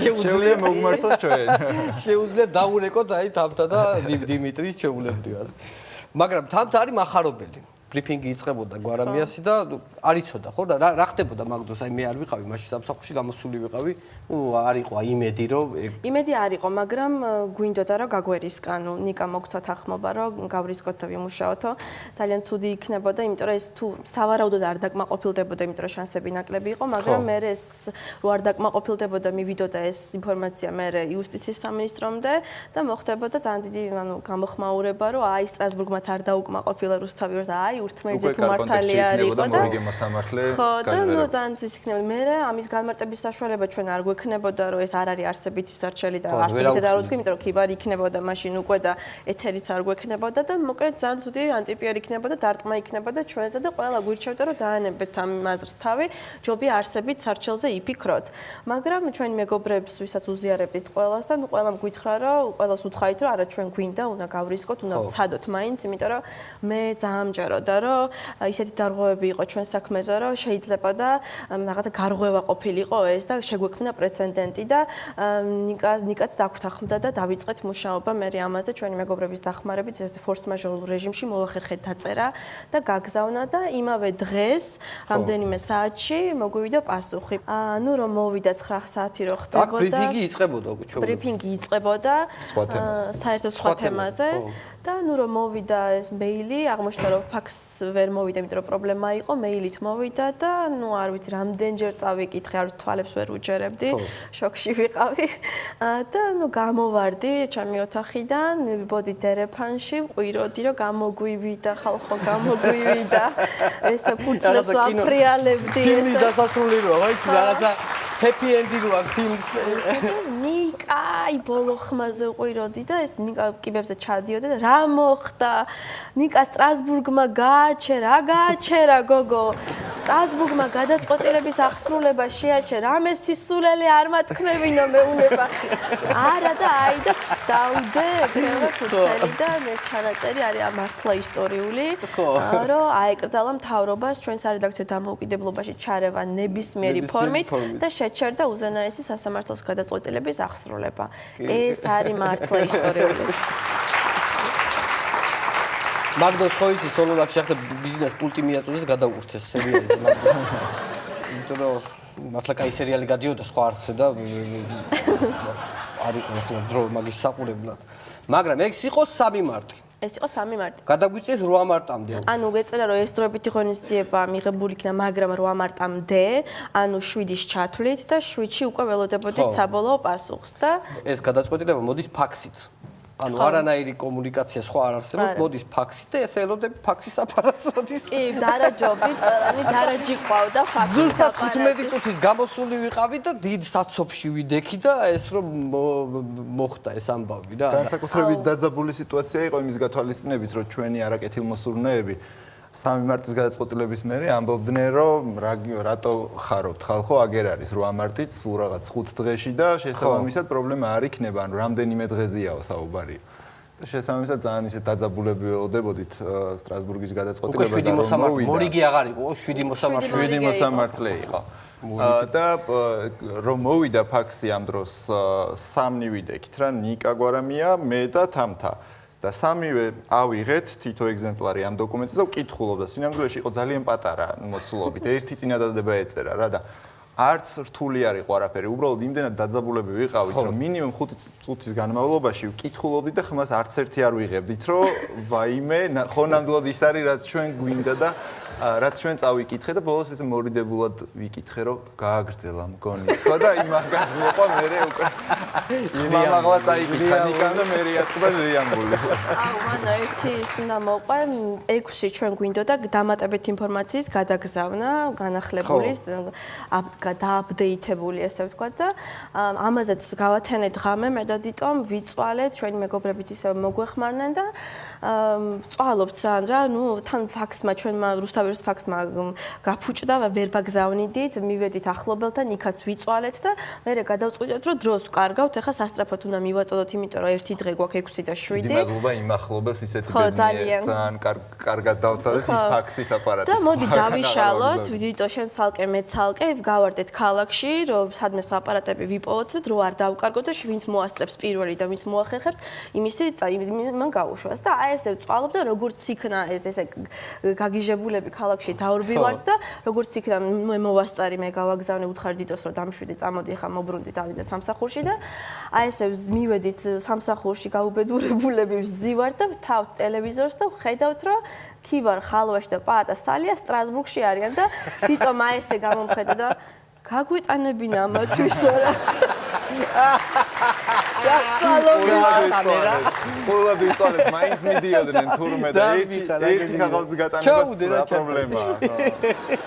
შეუძლია მოგმართოს ჩვენ. შეუძლია დაუნეკოთ აი თამთა და დიმიტრის შეულებრივად. მაგრამ თამთა არის מחარობელი. ბრიფინგი იწყებოდა გვარამიასი და არ იცოდა ხო და რა ხდებოდა მაგ დროს აი მე არ ვიყავი მაშინ სამსახურში გამოსული ვიყავი არ იყო იმედი რომ იმედი არ იყო მაგრამ გვინდოდა რომ გაგვერისკან ნიკა მოგცა თანხმობა რომ გავრისკოთ და ვიმუშაოთო ძალიან ცუდი იქნებოდა იმიტომ რომ ეს თუ სავარაუდოდ არ დაკმაყოფილდებოდა იმიტომ რომ შანსები ნაკლები იყო მაგრამ მე ეს რო არ დაკმაყოფილდებოდა მივიდოდა ეს ინფორმაცია მე იუსტიციის სამინისტრომდე და მოხდებოდა ძალიან დიდი ანუ გამოხმაურება რომ აი სტრასბურგმაც არ დაუკმაყოფილა რუსთავი და აი ურთმეძე თუ მართალი არ იყო და ხო და ნუ ძალიან ის იქნებოდა მე ამის განმარტების საშუალება ჩვენ არ გვექნებოდა რომ ეს არ არის არსებითი სარჩელი და არსებითად არ ვთქვი იმიტომ რომ ქიბარი იქნებოდა მაშინ უკვე და ეთერიც არ გვექნებოდა და მოკლედ ძალიან ცუდი ანტიპიარი იქნებოდა დარტყმა იქნებოდა ჩვენზე და ყველა გვირჩევდა რომ დაანებეთ ამ აზრს თავი ჯობია არსებით სარჩელზე იფიქროთ მაგრამ ჩვენი მეგობრებს ვისაც უზიარებდით ყველას და ნუ ყველამ გითხრა რომ ყველას უთხრით რომ არა ჩვენ გვინდა უნდა გავრისკოთ უნდა ვცადოთ მაინც იმიტომ რომ მე ძალიან მჯეროდა რომ ისეთი დარღვევები იყო ჩვენ საქმეზე რომ შეიძლება და რაღაცა გარღვევა ყოფილიყო ეს და შეგვექმნა პრეცედენტი და ნიკაც დაგვთანხმდა და დავიწყეთ მუშაობა მე ამაზე ჩვენი მეგობრების დახმარებით ესეთი ფორს-მაჟორულ რეჟიმში მოვახერხეთ დაწერა და გაგზავნა და იმავე დღეს რამდენიმე საათში მოგვივიდა პასუხი. ანუ რომ მოვიდა 9 საათი რო ხდებოდა. ბრიფინგი იწყებოდა უკვე ჩვენ. ბრიფინგი იწყებოდა საერთოდ სხვა თემაზე და ნუ რომ მოვიდა ეს მეილი აღმოჩნდა რომ ფაქს ვერ მოვიდა იმიტომ რომ პრობლემა იყო მეილით მოვიდა და ნუ არ ვიცი რამდენჯერ წავიკითხე არ თვალებს ვერ უჯერებდი შოკში ვიყავი და ნუ გამოვარდი ჩემი ოთახიდან მივიბოდი დერეფანში მყვიროდი რომ გამოგვივიდა ხალხო გამოგვივიდა ეს ფურცლებს ვაფრიალებდი ფილმის დასასრული როა ვიცი რაღაცა ჰეპი ენდი როა ფილმს ნიკა აი ბოლო ხმაზე ვყვიროდი და ეს ნიკა კიბებზე ჩადიოდა და რა მოხდა ნიკა სტრასბურგმა გააჩერა გააჩერა გოგო სტრასბურგმა გადაწყვეტილების აღსრულება შეაჩერა რამე სისულელი არ მათქმევინო მეუნება არა და აი და დავიდე ეგრევე ფურცელიდან ეს ჩანაწერი არის მართლა ისტორიული რომ აეკრძალა მთავრობას ჩვენ სარედაქციო დამოუკიდებლობაში ჩარევა ნებისმიერი ფორმით და შეჩერდა უზენაესი სასამართლოს გადაწყვეტილების აღსრულება. ეს არის მართლა ისტორიული. მაგდოს ხო იცი სოლოლაკ შეახდა ბიზნეს პულტი მიაწოდეს გადაურთეს სერიალზე მაგდოს. იმიტომ რომ მართლა კაი სერიალი გადიოდა სხვა არცე და არ იყო ახლა დრო მაგის საყურებლად. მაგრამ ეგ იყო 3 მარტი. ეს იყო 3 მარტი. გადაგვიწეს 8 მარტამდე. ანუ გეწერა რომ ეს დროებითი ღონისძიება მიღებული იქნა, მაგრამ 8 მარტამდე, ანუ 7-ის ჩათვლით და 7-ში უკვე ველოდებოდით საბოლოო პასუხს და ეს გადაწყვეტილება მოდის ფაქსით. ანუ არანაირი კომუნიკაცია სხვა არ არსებობს, მოდის ფაქსით და ეს ელოდები ფაქსის აპარატს მოდის. კი, დარაჯობდით, ყველანი დარაჯი ყავდა ფაქსის ზუსტად 15 წუთის გამოსული ვიყავი და დიდ საცობში ვიდექი და ეს რომ მოხდა ეს ამბავი რა. განსაკუთრებით დაძაბული სიტუაცია იყო იმის გათვალისწინებით, რომ ჩვენი არაკეთილმოსურნეები 3 მარტის გადაწყვეტილების მერე ამბობდნენ, რომ რატო ხარობთ ხალხო, აგერ არის 8 მარტიც, სულ რაღაც 5 დღეში და შესაბამისად პრობლემა არ იქნება, ანუ რამდენიმე დღეზეაო საუბარი. და შესაბამისად ძალიან ისე დაძაბულები ველოდებოდით სტრასბურგის გადაწყვეტილებას და რომ მოვიდა. მორიგი აღარ იყო, 7 მოსამართლე იყო. და რომ მოვიდა ფაქსი ამ დროს 3 ვიდექით რა, ნიკა გვარამია, მე და თამთა. და 3-ვე ავიღეთ თითო ეგზემპლარი ამ დოკუმენტზე და ვკითხულობდა. სინამდვილეში იყო ძალიან პატარა მოცულობით. ერთი წინადადება ეწერა რა და არც რთული არ იყო არაფერი. უბრალოდ იმდენად დაძაბულები ვიყავით, რომ მინიმუმ 5 წუთის განმავლობაში ვკითხულობდით და ხმას არც ერთი არ ვიღებდით, რომ ვაიმე, ხო ნამდვილად ის არის, რაც ჩვენ გვინდა და რაც ჩვენ წავიკითხე და ბოლოს ესე მორიდებულად ვიკითხე, რომ გააგრძელა მგონი. ხო და იმ მაგას მოყვა მე უკვე მაღლა წაიკითხა ნიკამ და მე რეაქტობა რეამბული. აუ, მან ერთი ის უნდა მოყვა 6-ში ჩვენ გვინდოდა დამატებით ინფორმაციის გადაგზავნა, განახლებულის, დააპდეითებული ესე ვთქვა და ამაზეც გავათენეთ ღამე მე და დიტომ ვიწვალეთ, ჩვენი მეგობრებიც ისე მოგვეხმარნენ და წვალობთ ძალიან რა, ნუ თან ფაქსმა ჩვენმა რუსთავის ფაქსმა გაფუჭდა, ვერ ბაგზავნიდით, მივედით ახლობელთან, იქაც ვიწვალეთ და მე გადავწყვიტეთ, რომ დროს ვკარგავთ, ეხლა სასწრაფოდ უნდა მივაწოდოთ, იმიტომ რომ ერთი დღე გვაქვს 6 და 7. დიდი მადლობა იმ ახლობელს ისეთი ბედნიერ ძალიან კარგად დავცადეთ ის ფაქსის აპარატი. და მოდი დავიშალოთ, ვიდიტო შენ ცალკე მე ცალკე, გავარდეთ ქალაქში, რომ სადმე აპარატები ვიპოვოთ და დრო არ დავკარგოთ და ვინც მოასწრებს პირველი და ვინც მოახერხებს, იმისი მან გაუშვას და აი ესე ვწვალობ და როგორც იქნა ეს ესე გაგიჟებულები ქალაქში დავრბივართ და როგორც იქნა მე მოვასწარი მე გავაგზავნე უთხარი დიტოს რომ დამშვიდი წამოდი ხა მობრუნდით ავიდე სამსახურში და აი ესე მივედით სამსახურში გაუბედურებულები ვზივართ და ვთავთ ტელევიზორს და ვხედავთ რომ ქიბარ ხალვაში და პაატა სალია სტრასბურგში არიან და დიტომ აი ესე გამომხედა და გაგვეტანებინა ამათვისო რა Pula de toilet, mais მიდიოდნენ თურმე და ერთი ხალხის გატანებას რა პრობლემაა.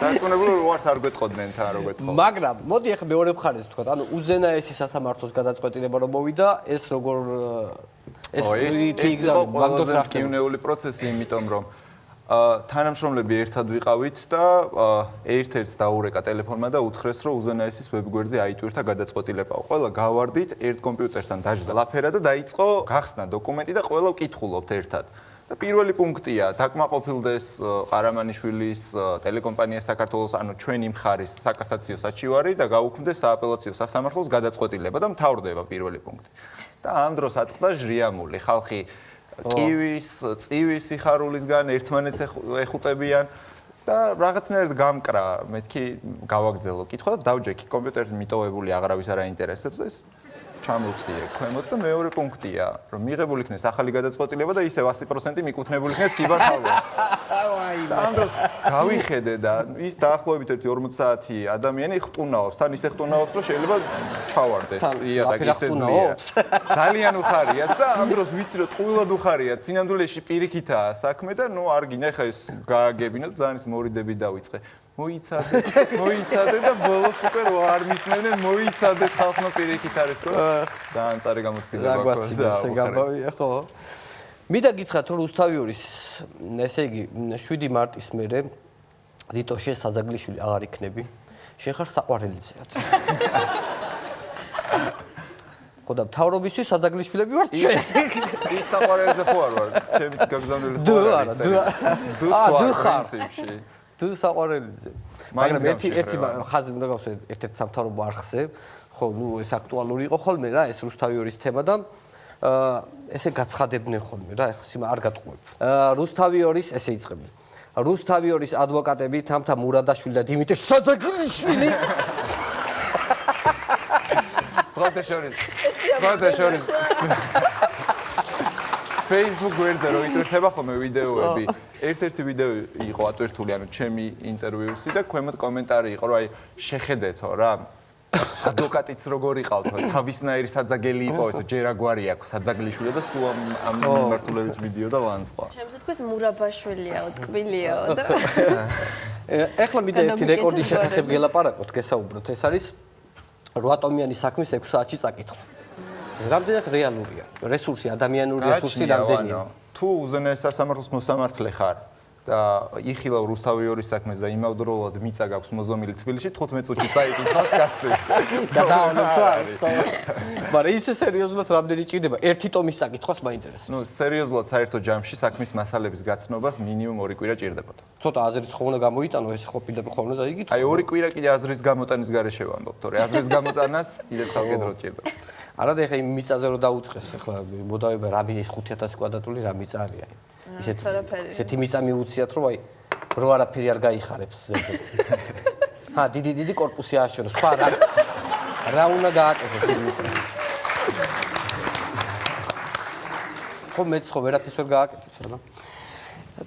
დარწმუნებული ვარ არ გვეთყოდნენ თან რო გვეთყო. მაგრამ მოდი ახლა მეორე მხარეს ვთქვა, ანუ უზენაესი სასამართლოს გადაწყვეტილება რომ მოვიდა, ეს როგორ ეს მაგდოს რახკივნეული პროცესი, იმიტომ რომ თანამშრომლები ერთად ვიყავით და ერთ-ერთს დაურეკა ტელეფონმა და უთხრეს, რომ უზენაესის ვებგვერდზე აიტვირთა გადაწყვეტილებაო. ყველა გავარდით ერთ კომპიუტერთან დაჯდა ლაფერა და დაიწყო გახსნა დოკუმენტი და ყველა ვკითხულობთ ერთად. და პირველი პუნქტია დაკმაყოფილდეს ყარამანიშვილის ტელეკომპანია საქართველოს, ანუ ჩვენი მხარის საკასაციო საჩივარი და გაუქმდეს სააპელაციო სასამართლოს გადაწყვეტილება და მთავრდება პირველი პუნქტი. და ამ დროს ატყდა ჟრიამული ხალხი კივის, წივის სიხარულისგან ერთმანეთს ეხუტებიან და რაღაცნაირად გამკრა, მეთქი გავაგზელო კითხვა და დავჯექი კომპიუტერი მიტოვებული აღარავის არ აინტერესებს ეს ჩამოვწიე ქვემოთ და მეორე პუნქტია, რომ მიღებული იქნეს ახალი გადაწყვეტილება და ისევ 100% მიკუთვნებული იქნეს კიბარ ხალხს. და ამ დროს გავიხედე და ის დაახლოებით 40 საათი ადამიანი ხტუნაობს, თან ისე ხტუნაობს, რომ შეიძლება ჩავარდეს იატაკი ისე ძლიერ. ძალიან უხარიათ და ამ დროს ვიცი რომ ტყუილად უხარიათ, სინამდვილეში პირიქითაა საქმე და ნუ არ გინდა ხა ეს გააგებინოთ, ძალიან ის მორიდები დავიწყე. მოიცადე და ბოლოს უკვე არ მისმენენ, მოიცადე ხალხმა პირიქით არის თქო. ძალიან წარი გამოცდილება გაბავია ხო. მინდა გითხრათ რომ რუსთავიორის ესე იგი 7 მარტის მერე რიტო შენ საძაგლიშვილი აღარ იქნები. შენ ხარ საყვარელიძე. ხო და მთავრობისთვის საძაგლიშვილები ვართ ჩვენ. ის საყვარელიძე ხო არ ვარ, ჩემი გაგზავნილი ხო არ არის. დუ ხარ. თუ საყვარელიძე. მაგრამ ერთი ხაზი უნდა გავსვათ ერთ-ერთ სამთავრობო არხზე, ხო, ნუ ეს აქტუალური იყო ხოლმე რა, ეს რუსთავიორის თემა და ესე გაცხადებდნენ ხოლმე რა, ეხლა არ გატყუებ. რუსთავიორის ესე იწყებდნენ. რუსთავიორის ადვოკატები თამთა მურადაშვილი და დიმიტრი საძაგლიშვილი სხვათა შორის Facebook გვერდზე რო იტვირთება ხოლმე ვიდეოები. ერთ-ერთი ვიდეო იყო ატვირთული, ანუ ჩემი ინტერვიუსი და ქვემოთ კომენტარი იყო, რომ აი შეხედეთო რა. ადვოკატიც როგორ იყავთო, თავისნაირი საძაგელი იყო ესო, ჯერაგვარი აქვს საძაგლიშვილი და სულ ამ მიმართულებით მიდიოდა ლანძღვა. ჩემზე თქვენ მურაბაშვილიაო, ტკბილიაო და ეხლა მინდა ერთი რეკორდის შესახებ გელაპარაკოთ, გესაუბროთ. ეს არის 8 ტომიანი საქმის 6 საათში წაკითხვა. რამდენად რეალურია? რესურსი, ადამიანური რესურსი რამდენია? თუ უზენაეს სასამართლოს მოსამართლე ხარ და იხილავ რუსთავიორის საქმეს და იმავდროულად მიწა გაქვს მოზომილი თბილისში 15 წუთში წაიკითხავს კაცი. გადაავლებ თავს. მაგრამ ისე სერიოზულად რამდენი ჭირდება? ერთი ტომის წაკითხვას მაინტერესებს. ნუ სერიოზულად საერთო ჯამში საქმის მასალების გაცნობას მინიმუმ 2 კვირა ჭირდებოდა. ცოტა აზრიც ხო უნდა გამოიტანო, ეს ხო პირდაპირ ხო უნდა დაიგითო. აი 2 კვირა კიდე აზრის გამოტანის გარეშე ვამბობ, თორე აზრის გამოტანას კიდევ სამკედრო ჭირდება. არა და ეხა იმ მიწაზე რო დაუწყეს, ეხლა მოდავება რა მინის 5000 კვადრატული რა მიწა არის აი. ისეთი მიწა მიუციათ, რომ აი რო არაფერი არ გაიხარებს ზედ. ჰა, დიდი კორპუსი ააშენოს, სხვა რა უნდა გააკეთოს იმ მიწაზე. ხო მეც ხო ვერაფერს ვერ გააკეთებს რა.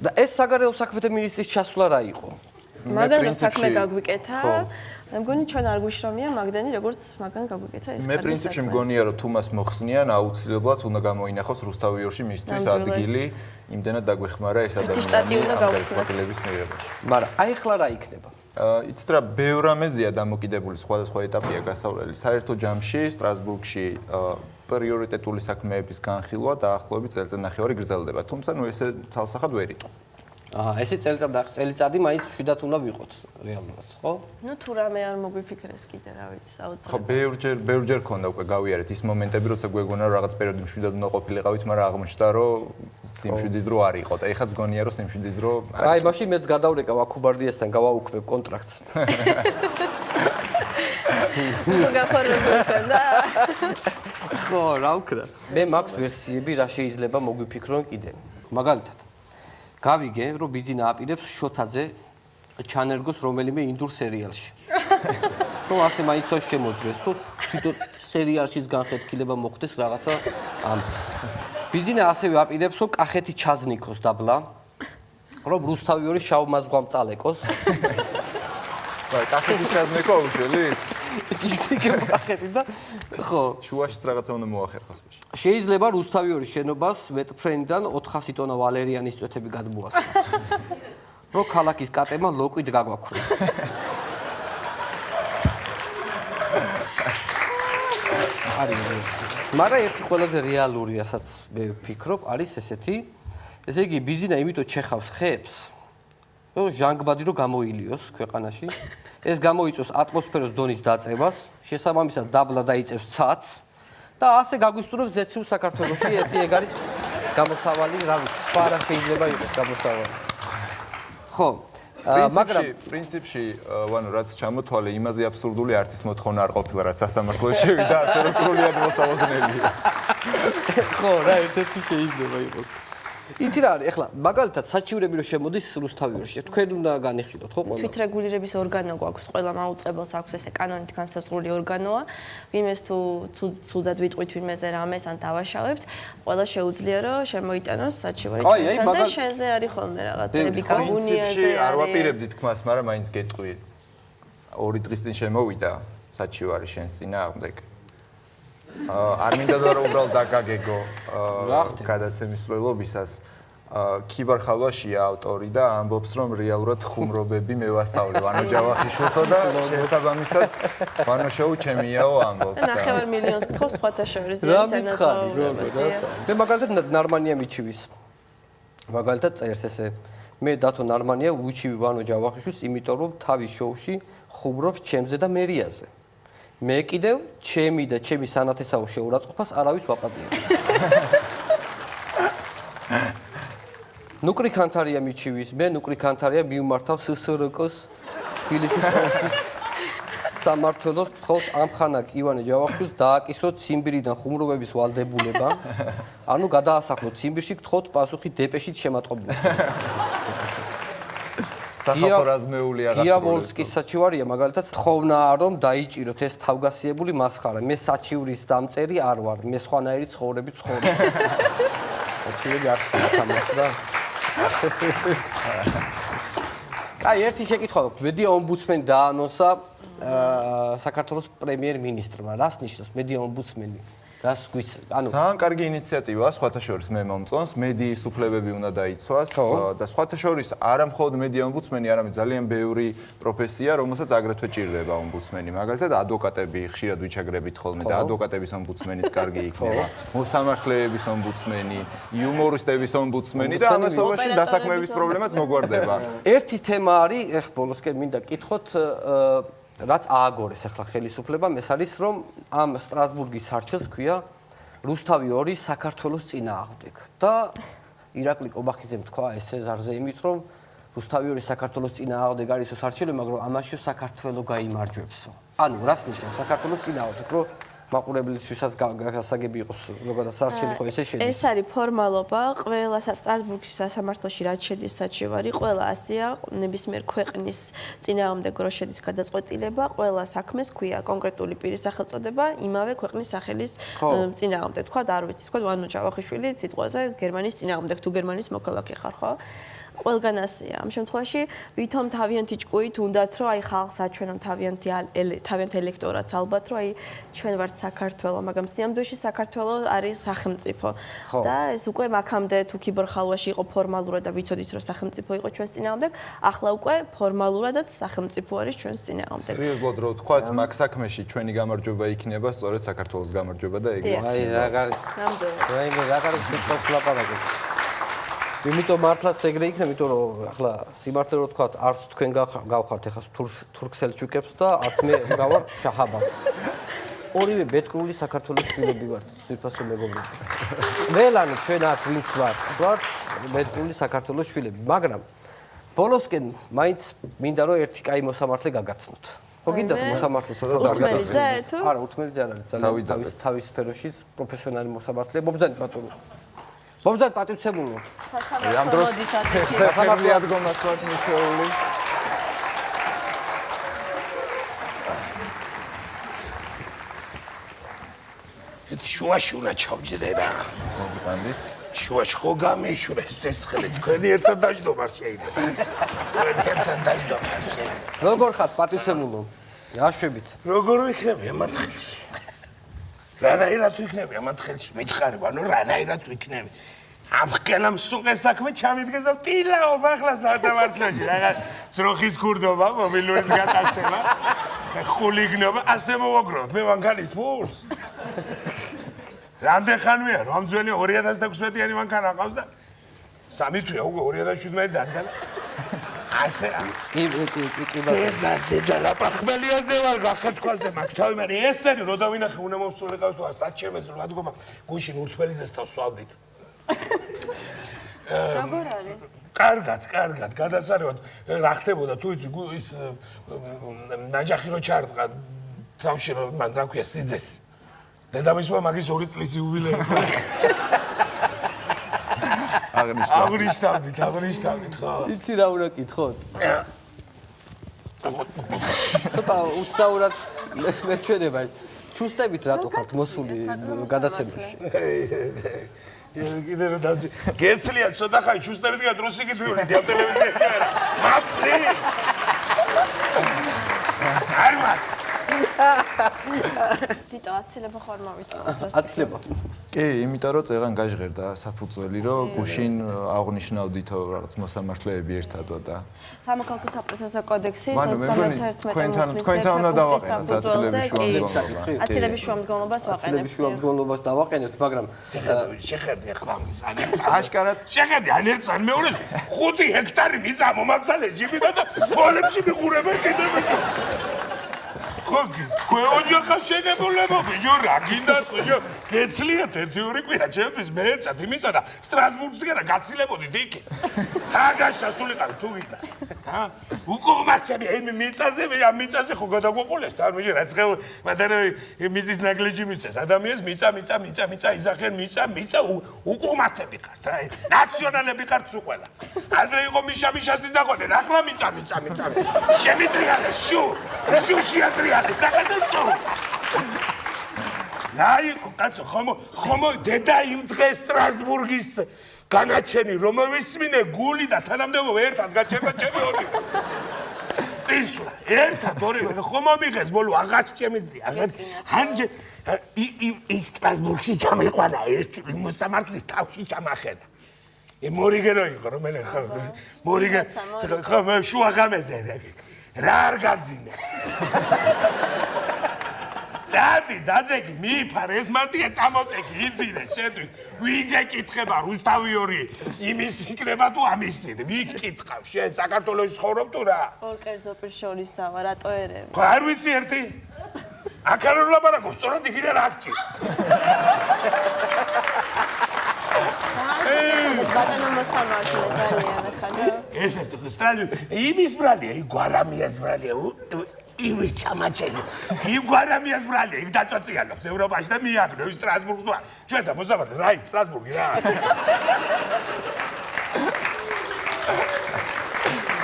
და ეს საგარეო საქმეთა მინისტრის ჩასვლა რა იყო? მაგდან საქმე გაგვიკეთა. მე მგონი ჩვენ არ გვიშრომია მაგდანი როგორც მაგან გაგვიკეთა ეს. მე პრინციპში მგონია რომ თუ მას მოხსნიან აუცილებლად უნდა გამოინახოს რუსთავიორში მისთვის ადგილი იმდენად დაგვეხმარა ეს ადამიანი გადაწყვეტილების მიღებაში. მაგრამ აი ახლა რა იქნება? იცით რა ბევრ რამეზეა დამოკიდებული სხვადასხვა ეტაპია გასავლელი. საერთო ჯამში სტრასბურგში პრიორიტეტული საქმეების განხილვა დაახლოებით წელიწადნახევარი გრძელდება. თუმცა ნუ ესე ცალსახად ვერ იყო. ესე წელიწადი მაინც მშვიდად უნდა ვიყოთ რეალურად, ხო? ნუ თუ რამე არ მოგვიფიქრეს კიდე, რა ვიცი, აუცილებლად. ხო, ბევრჯერ ქონდა უკვე გავიარეთ ის მომენტები, როცა გვეგონა რომ რაღაც პერიოდი მშვიდად უნდა ყოფილიყავით, მაგრამ აღმოჩნდა რომ სიმშვიდის დრო არ იყო და ეხაც გონია რომ სიმშვიდის დრო არ აი, მაშინ მეც გადავრეკავ აკუბარდიასთან, გავაუქმებ კონტრაქტს. თუ გაფორმებდა. ხო, რა ვქნა? მე მაქვს ვერსიები, რა შეიძლება მოგვიფიქრონ კიდე. მაგალითად გავიგე, რომ ბიძინა აპირებს შოთაძე ჩანერგოს რომელიმე ინდურ სერიალში. რომ ასე მაინც შემოძრეს, თუ თვითონ სერიალშიც განხეთქილება მოხდეს რაღაცა ამ. ბიძინა ასევე აპირებს, რომ კახეთი ჩაზნიქოს დაბლა, რომ რუსთავიორის შავმაზღვამ წალეკოს. ვაი, კახეთი ჩაზნიქო უშველის? ისიქე კახეთი და ხო, შუაშიც რაღაცა უნდა მოახერხოს. შეიძლება რუსთავიორის შენობას ვეტფრენდიდან 400 ტონა ვალერიანის წვეთები გადმოასხეს. რო ქალაქის კატემა ლოკვით გაგვაქრა. არის. მაგრამ ერთი ყველაზე რეალური, რასაც მე ვფიქრობ, არის ესეთი. ესე იგი, ბიზინა იმიტომ ჩეხავს ხეებს, რომ ჟანგბადი რო გამოილიოს ქვეყანაში. ეს გამოიწვევს ატმოსფეროს დონის დაწევას, შესაბამისად დაბლა დაიწევს ცაც და ასე გაგვისტურებს ზეციურ საქართველოში. ერთი ეგ არის გამოსავალი, რა ვიცი, სხვა რა შეიძლება იყოს გამოსავალი. ხო, მაგრამ პრინციპში, ვანო, რაც ჩამოთვალე, იმაზე აბსურდული არც ის მოთხოვნა არ ყოფილა, რაც სასამართლოში შევიდა, ასე რომ სრულიად მოსალოდნელია. ხო, რა ერთ-ერთი შეიძლება იყოს. იცი რა არის, ეხლა მაგალითად საჩივრები რო შემოდის რუსთავიორში, თქვენ უნდა განიხილოთ, ხო, ყველა? თვითრეგულირების ორგანო გვაქვს, ყველა მაუწყებელს აქვს ესე კანონით განსაზღვრული ორგანოა. ვინმეს თუ ცუდად ვიტყვით ვინმეზე რამეს ან დავაშავებთ, ყველა შეუძლია რომ შემოიტანოს საჩივარი თქვენთან და შენზე არის ხოლმე რაღაცები გაგუნიაზე არის. არ ვაპირებდი თქმას, მაგრამ მაინც გეტყვი. 2 დღის წინ შემოვიდა საჩივარი შენს წინააღმდეგ. არ მინდა რომ უბრალოდ დაგაგეგო გადაცემის მსვლელობისას. ქიბარხალვაშია ავტორი და ამბობს რომ რეალურად ხუმრობები მე ვასწავლე ვანო ჯავახიშვილსო და შესაბამისად ვანო შოუ ჩემიაო ამბობს. და 9 მილიონს გთხოვს სხვათა შორის ეს ენაზღაურება. მე მაგალითად ნარმანია მიჩივის. მაგალითად წერს ესე მე დათო ნარმანია უჩივი ვანო ჯავახიშვილს, იმიტომ რომ თავის შოუში ხუმრობს ჩემზე და მერიაზე. მე კიდევ ჩემი და ჩემი სანათესაო შეურაცხყოფას არავის ვაპატიებ. ნუკრი ქანთარია მიჩივის, მე ნუკრი ქანთარია მიუმართავ SSRK-ს თბილისის ოლქის სამმართველოს გთხოვთ ამხანაგ ივანე ჯავახიშვილს დააკისროთ ციმბირიდან ხუმრობების ვალდებულება. ანუ გადაასახლოთ ციმბირში, გთხოვთ პასუხი დეპეშით შემატყობინოთ. სახალხორაზმეული აღასრულებს. გიაბოლსკის საჩივარია მაგალითად თხოვნაა რომ დაიჭიროთ ეს თავგასიებული მასხარა. მე საჩივრის დამწერი არ ვარ, მე სხვანაირი ცხოვრებით ცხოვრობ. ხშირი არ შეთამას და აი ერთი შეკითხვა აქვს. მედია ომბუდსმენი დაანონსა საქართველოს პრემიერ-მინისტრმა. რას ნიშნავს მედია ომბუდსმენი? რას გვიც ანუ ძალიან კარგი ინიციატივაა, სხვათა შორის მე მომწონს, მედიის უფლებები უნდა დაიცვას და სხვათა შორის არა მხოლოდ მედია ომბუდსმენი, არამედ ძალიან ბევრი პროფესია, რომელსაც აგრეთვე ჭირდება ომბუდსმენი. მაგალითად, ადვოკატები ხშირად ვიჩაგრებით ხოლმე და ადვოკატების ომბუდსმენიც კარგი იქნება. მოსამართლეების ომბუდსმენი, იუმორისტების ომბუდსმენი და ამასობაში დასაქმების პრობლემაც მოგვარდება. ერთი თემა არის, ეხ ბოლოსკენ მინდა კითხოთ რაც ააგორეს ახლა ხელისუფლებამ ეს არის რომ ამ სტრასბურგის არჩევს ქვია რუსთავი 2 საქართველოს წინააღმდეგ და ირაკლი კობახიძემ თქვა ესე ზარზე იმით რომ რუსთავი 2 საქართველოს წინააღმდეგ არის ეს არჩევი მაგრამ ამაში საქართველოს გაიმარჯვებსო ანუ რას ნიშნავს საქართველოს წინააღმდეგ რომ მაყურებლისთვისაც გასაგები იყოს ზოგადად არჩევი ხო ესე შედის ეს არის ფორმალობა ყველა სტრასბურგის სასამართლოში რაც შედის საჩივარი ყველა ასეა ნებისმიერ ქვეყნის წინააღმდეგ რო შედის გადაწყვეტილება ყველა საქმეს ქვია კონკრეტული პირის სახელწოდება იმავე ქვეყნის სახელის წინააღმდეგ თქვა და არ ვიცი თქვა ვანო ჯავახიშვილი სიტყვაზე გერმანიის წინააღმდეგ თუ გერმანიის მოქალაქე ხარ ხო ყველგან ასეა. ამ შემთხვევაში ვითომ თავიანთი ჭკუით უნდათ რომ აი ხალხს აჩვენონ თავიანთი ელექტორატს ალბათ რომ აი ჩვენ ვართ საქართველო, მაგრამ სიამოვნებაში საქართველო არის სახელმწიფო. და ეს უკვე მაქამდე თუ კიბერხალვაში იყო ფორმალურად და ვიცოდით რომ სახელმწიფო იყო ჩვენს წინააღმდეგ, ახლა უკვე ფორმალურადაც სახელმწიფო არის ჩვენს წინააღმდეგ. სერიოზულად რო ვთქვათ, მაგ საქმეში ჩვენი გამარჯვება იქნება სწორედ საქართველოს გამარჯვება და ეგრეც. აი რა გარი იმიტომ მართლაც ეგრე იქნება, იმიტომ რომ ახლა სიმართლე რო ვთქვათ, არც თქვენ გავხართ ახლა თურქ-სელჩუკებს და არც მე გავარ შაჰაბას. ორივე ბეთკრული საქართველოს შვილები ვართ, ძვირფასო მეგობრები. ყველანი ჩვენ აქ ვინც ვართ ბეთკრული საქართველოს შვილები, მაგრამ ბოლოსკენ მაინც მინდა რომ ერთი კაი მოსამართლე გაგაცნოთ. ხო გინდათ მოსამართლე ცოტა დაგაცნოთ? არა, უთმელიძე არ არის, ძალიან თავის სფეროში პროფესიონალი მოსამართლე, მობრძანი ბატონო. მომძან პატივცემულო. ამ დროს სასამართლო ადგომას ვართ მიხეული. შუაში უნდა ჩავჯდე რა. მოგწანდით? შუაში ხო გამეშურეს სესხლი თქვენი ერთად დაждდობა შეიძლება. თქვენი ერთად დაждდობა შეიძლება. როგორ ხართ პატივცემულო? აშვებით. როგორ ვიქნები ამათ ხელში? რანაირად ვიქნები ამათ ხელში? მითხარებ, ანუ რანაირად ვიქნები? ამ ხელამ სუყე საქმე ჩამიდგეს და ტილაობ ახლა სასამართლოში რაღაც ძროხის ქურდობა, მობილურის გატაცება, ხულიგნობა, ასე მოვაგროვოთ მე მანქანის ფულს. რამდენ ხანია, რომ ძველი 2016-იანი მანქანა ყავს და 3 თვეა უკვე 2017 დადგა. ასე დედა ლაპახმელიაზე ვარ გახეთქვაზე მაგ თავი მე ესენი რო დავინახე უნდა მოვსულიყავ თუ არ საჩემეს რო ადგომა გუშინ ურთველიძეს თავს ვავდით. როგორ არის? კარგად, გადასარევად რა ხდებოდა თუ ის ნაჯახი რო ჩარდღა თავში რო მან რა ქვია სიძეს. დედამისმა მაგის 2 წლის იუბილეი. აღნიშნავდით ხო? იცი რა უნდა კითხოთ? ცოტა უცნაურად მეჩვენება. ჩუსტებით რატო ხართ მოსული გადაცემაში? კიდე რა დაძი გეცლია ცოტა ხანი ჩუსტებით გა დროსი გითვლი ამ ტელევიზიაში არა მაცლი არ მაც თითო აცილება ხარ მოვიტყვა აცილება კი იმიტომ რომ წეღან გაჟღერდა საფუძველი რომ გუშინ აღნიშნავდითო რაღაც მოსამართლეები ერთადო და სამოქალაქო საპროცესო კოდექსის 31 თქვენთან უნდა დავაყენოთ აცილების შუამდგომლობას ვაყენებთ აცილების შუამდგომლობას დავაყენებთ მაგრამ შეხედე ახლა აშკარად შეხედე ანერცან მეორე 5 ჰექტარი მიწა მომაგზავნე ჯიბიდან და თვალებში მიყურებენ კიდევ ხო ოჯახა შეგებულება ბიჭო რა გინდათ ბიჭო გეცლიათ ერთი ორი კვირა ჩემთვის მეეცათ იმისა და სტრასბურგსგან გაცილებოდით იქ აგაშა სულიყავ თუ გინდა ჰა უკუღმართები იმ მიწაზე ამ მიწაზე ხო გადაგვაყოლეს და ბიჭო რა ცხელ მადანე მიწის ნაგლეჯი მიწეს ადამიანს მიწა იზახენ მიწა უკუღმართები ხართ რა ნაციონალები ხართ სულ ყველა ადრე იყო მიშას იზახოდნენ ახლა მიწა შემიტრიალეს შუ შეატრიალეს საკეთებსო რა იყო კაცო ხომ დედა იმ დღეს სტრასბურგის განაჩენი რომ მოვისმინე გული და თანამდებობა ერთად გაჩერდა ჩემი ორი წინსვლა ერთად ორი ხომ მომიღეს ბოლო აღარ შემიძლია აღარ ანჯე ის სტრასბურგში ჩამიყვანა ერთი მოსამართლის თავში ჩამახედა მორიგერო იყო რომელი ხო მორიგე ხო შუა ღამეზე რა არ გაძინე წადი დაძეგი მიიფარ ეს მარტია წამოწეგი იძინე შენ ვინ გეკითხება რუსთავიორი იმის იქნება თუ ამისი ვინ კითხავ შენ საქართველოს ცხოვრობ თუ რა ორ კერძო პირ შორის დავა რატო ერევ ხო არ ვიცი ერთი აქარო ლაპარაკობ სწორად იგივე რა გჭირს ბატონო მოსამართლე ძალიან ახლა ეს სტრაჟი იმის ბრალია გვარამიას ბრალია იმის ჩამაჩენი იმ გვარამიას ბრალია იქ დაწოციანობს ევროპაში და მიაგნო ის სტრასბურგს ვარ ჩვენ და მოსამართლე რა ის სტრასბურგი რა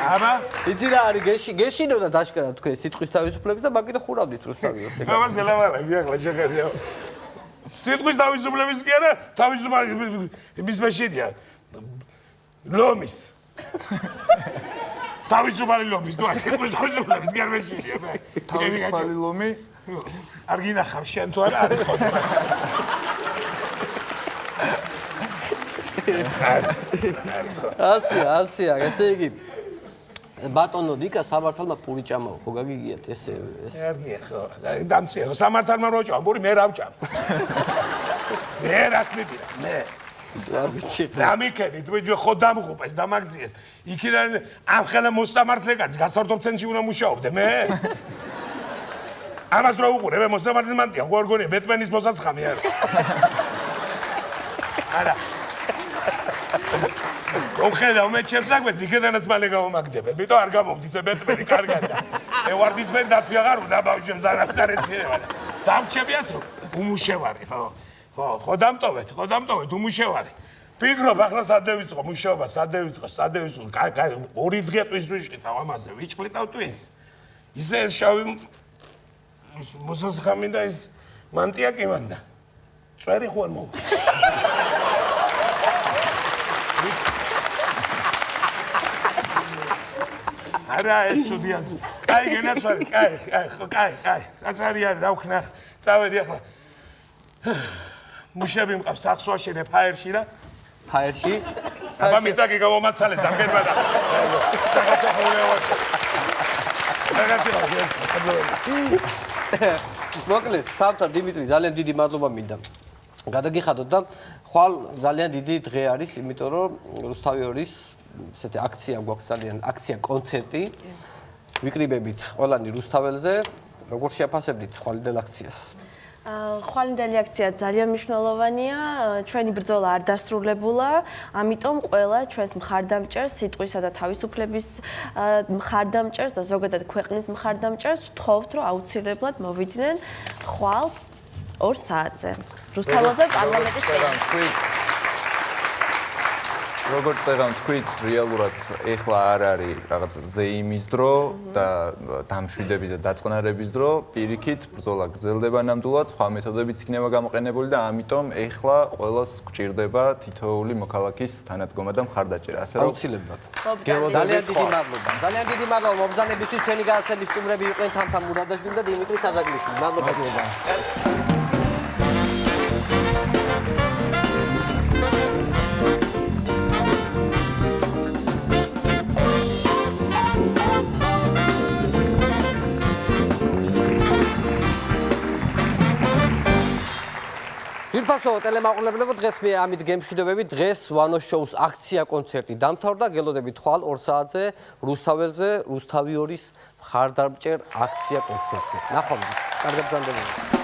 აბა იცი რა არის გეშინოდა დაშკარა თქვენ სიტყვის თავისუფლების და მაგით ხურავდით რუსთავიოს აბა ზელავარაკი ახლა შეხედია სიტყვის თავისუფლების კი არა თავისუფლების მეშინია ლომის თავისუფალი ლომის ნუ სიტყვის თავისუფლების კი არ მეშინია თავისუფალი ლომი არ გინახავ შენ თუ არა არის ხოთება ასია ესე იგი ბატონო დიკა სამართალმა პური ჭამაო ხო გაგიგიათ ესე არ გია ხო დამწია სამართალმა რო ჭამ პური მე რა ვჭამ მე რას მიდია მე არ ვიცი დამიქენი თუ ხო დამღუპეს დამაგზიეს იქიდან ამ ხელა მოსამართლე კაცი გასართობ ცენტრში უნდა მუშაობდე მე ამას რო უყურე მე მოსამართლეს მანდია ხო არ გონია ბეტმენის მოსაცხამი არა ოხედავ მე ჩემს საქმეს იქიდანაც მალე გამომაგდებენ იმიტომ არ გამოვდის ბეტმენი კარგად და მე ვარდისფერი დათვი აღარ უნდა ბავშვებს არაფერეცირება და დამჩებიას უმუშევარი ხო დამტოვეთ უმუშევარი ფიქრობ ახლა სადევიწყო მუშაობა სადევიწყო ორი დღე ტვის ვიშყიდავ ამაზე ვიჭყლიტავ ტვის ისე ეს შავი მოსასხამი და ეს მანტია კი მანდა წვერი ხო არ მოვა არა ეს სუდიაც კაი გენაცვალი კაი რაც არის რა ვქნა წავედი ახლა მუშები მყავს სახს ვაშენე ფაერში და ფაერში აბა მიწაკი გამომაცალე ზამგერმა და საკაცოხურე ვაჭა მოკლედ თავთა დიმიტრი ძალიან დიდი მადლობა მინდა გადაგიხადოთ და ხვალ ძალიან დიდი დღე არის იმიტომ რომ რუსთავიორის ესეთი აქცია გვაქვს ძალიან აქცია კონცერტი ვიკრიბებით ყველანი რუსთაველზე როგორ შეაფასებდით ხვალინდელ აქციას ხვალინდელი აქცია ძალიან მნიშვნელოვანია ჩვენი ბრძოლა არ დასრულებულა ამიტომ ყველა ჩვენს მხარდამჭერს სიტყვისა და თავისუფლების მხარდამჭერს და ზოგადად ქვეყნის მხარდამჭერს ვთხოვთ რომ აუცილებლად მოვიდნენ ხვალ 2 საათზე რუსთაველზე პარლამენტის წინ როგორც წეგან თქვით, რეალურად ეხლა არ არის რაღაც ზეიმის დრო და დამშვიდების და დაწყნარების დრო, პირიქით ბრძოლა გრძელდება ნამდვილად, სხვა მეთოდებიც იქნება გამოყენებული და ამიტომ ეხლა ყველას გვჭირდება თითოეული მოქალაქის თანადგომა და მხარდაჭერა. ასე რომ აუცილებლად. ძალიან დიდი მადლობა. ძალიან დიდი მადლობა მობრძანებისთვის ჩვენი გადაცემის სტუმრები იყვნენ თამთა მურადაშვილი და დიმიტრი საზაგლიშვილი. მადლობა. ფასო ტელემაყურებლებო დღეს მე ამით გემშვიდობები დღეს ვანოს შოუს აქცია კონცერტი დამთავრდა გელოდებით ხვალ 2 საათზე რუსთაველზე რუსთავიორის მხარდამჭერ აქცია კონცერტზე ნახვამდის კარგად გრძანდებოდა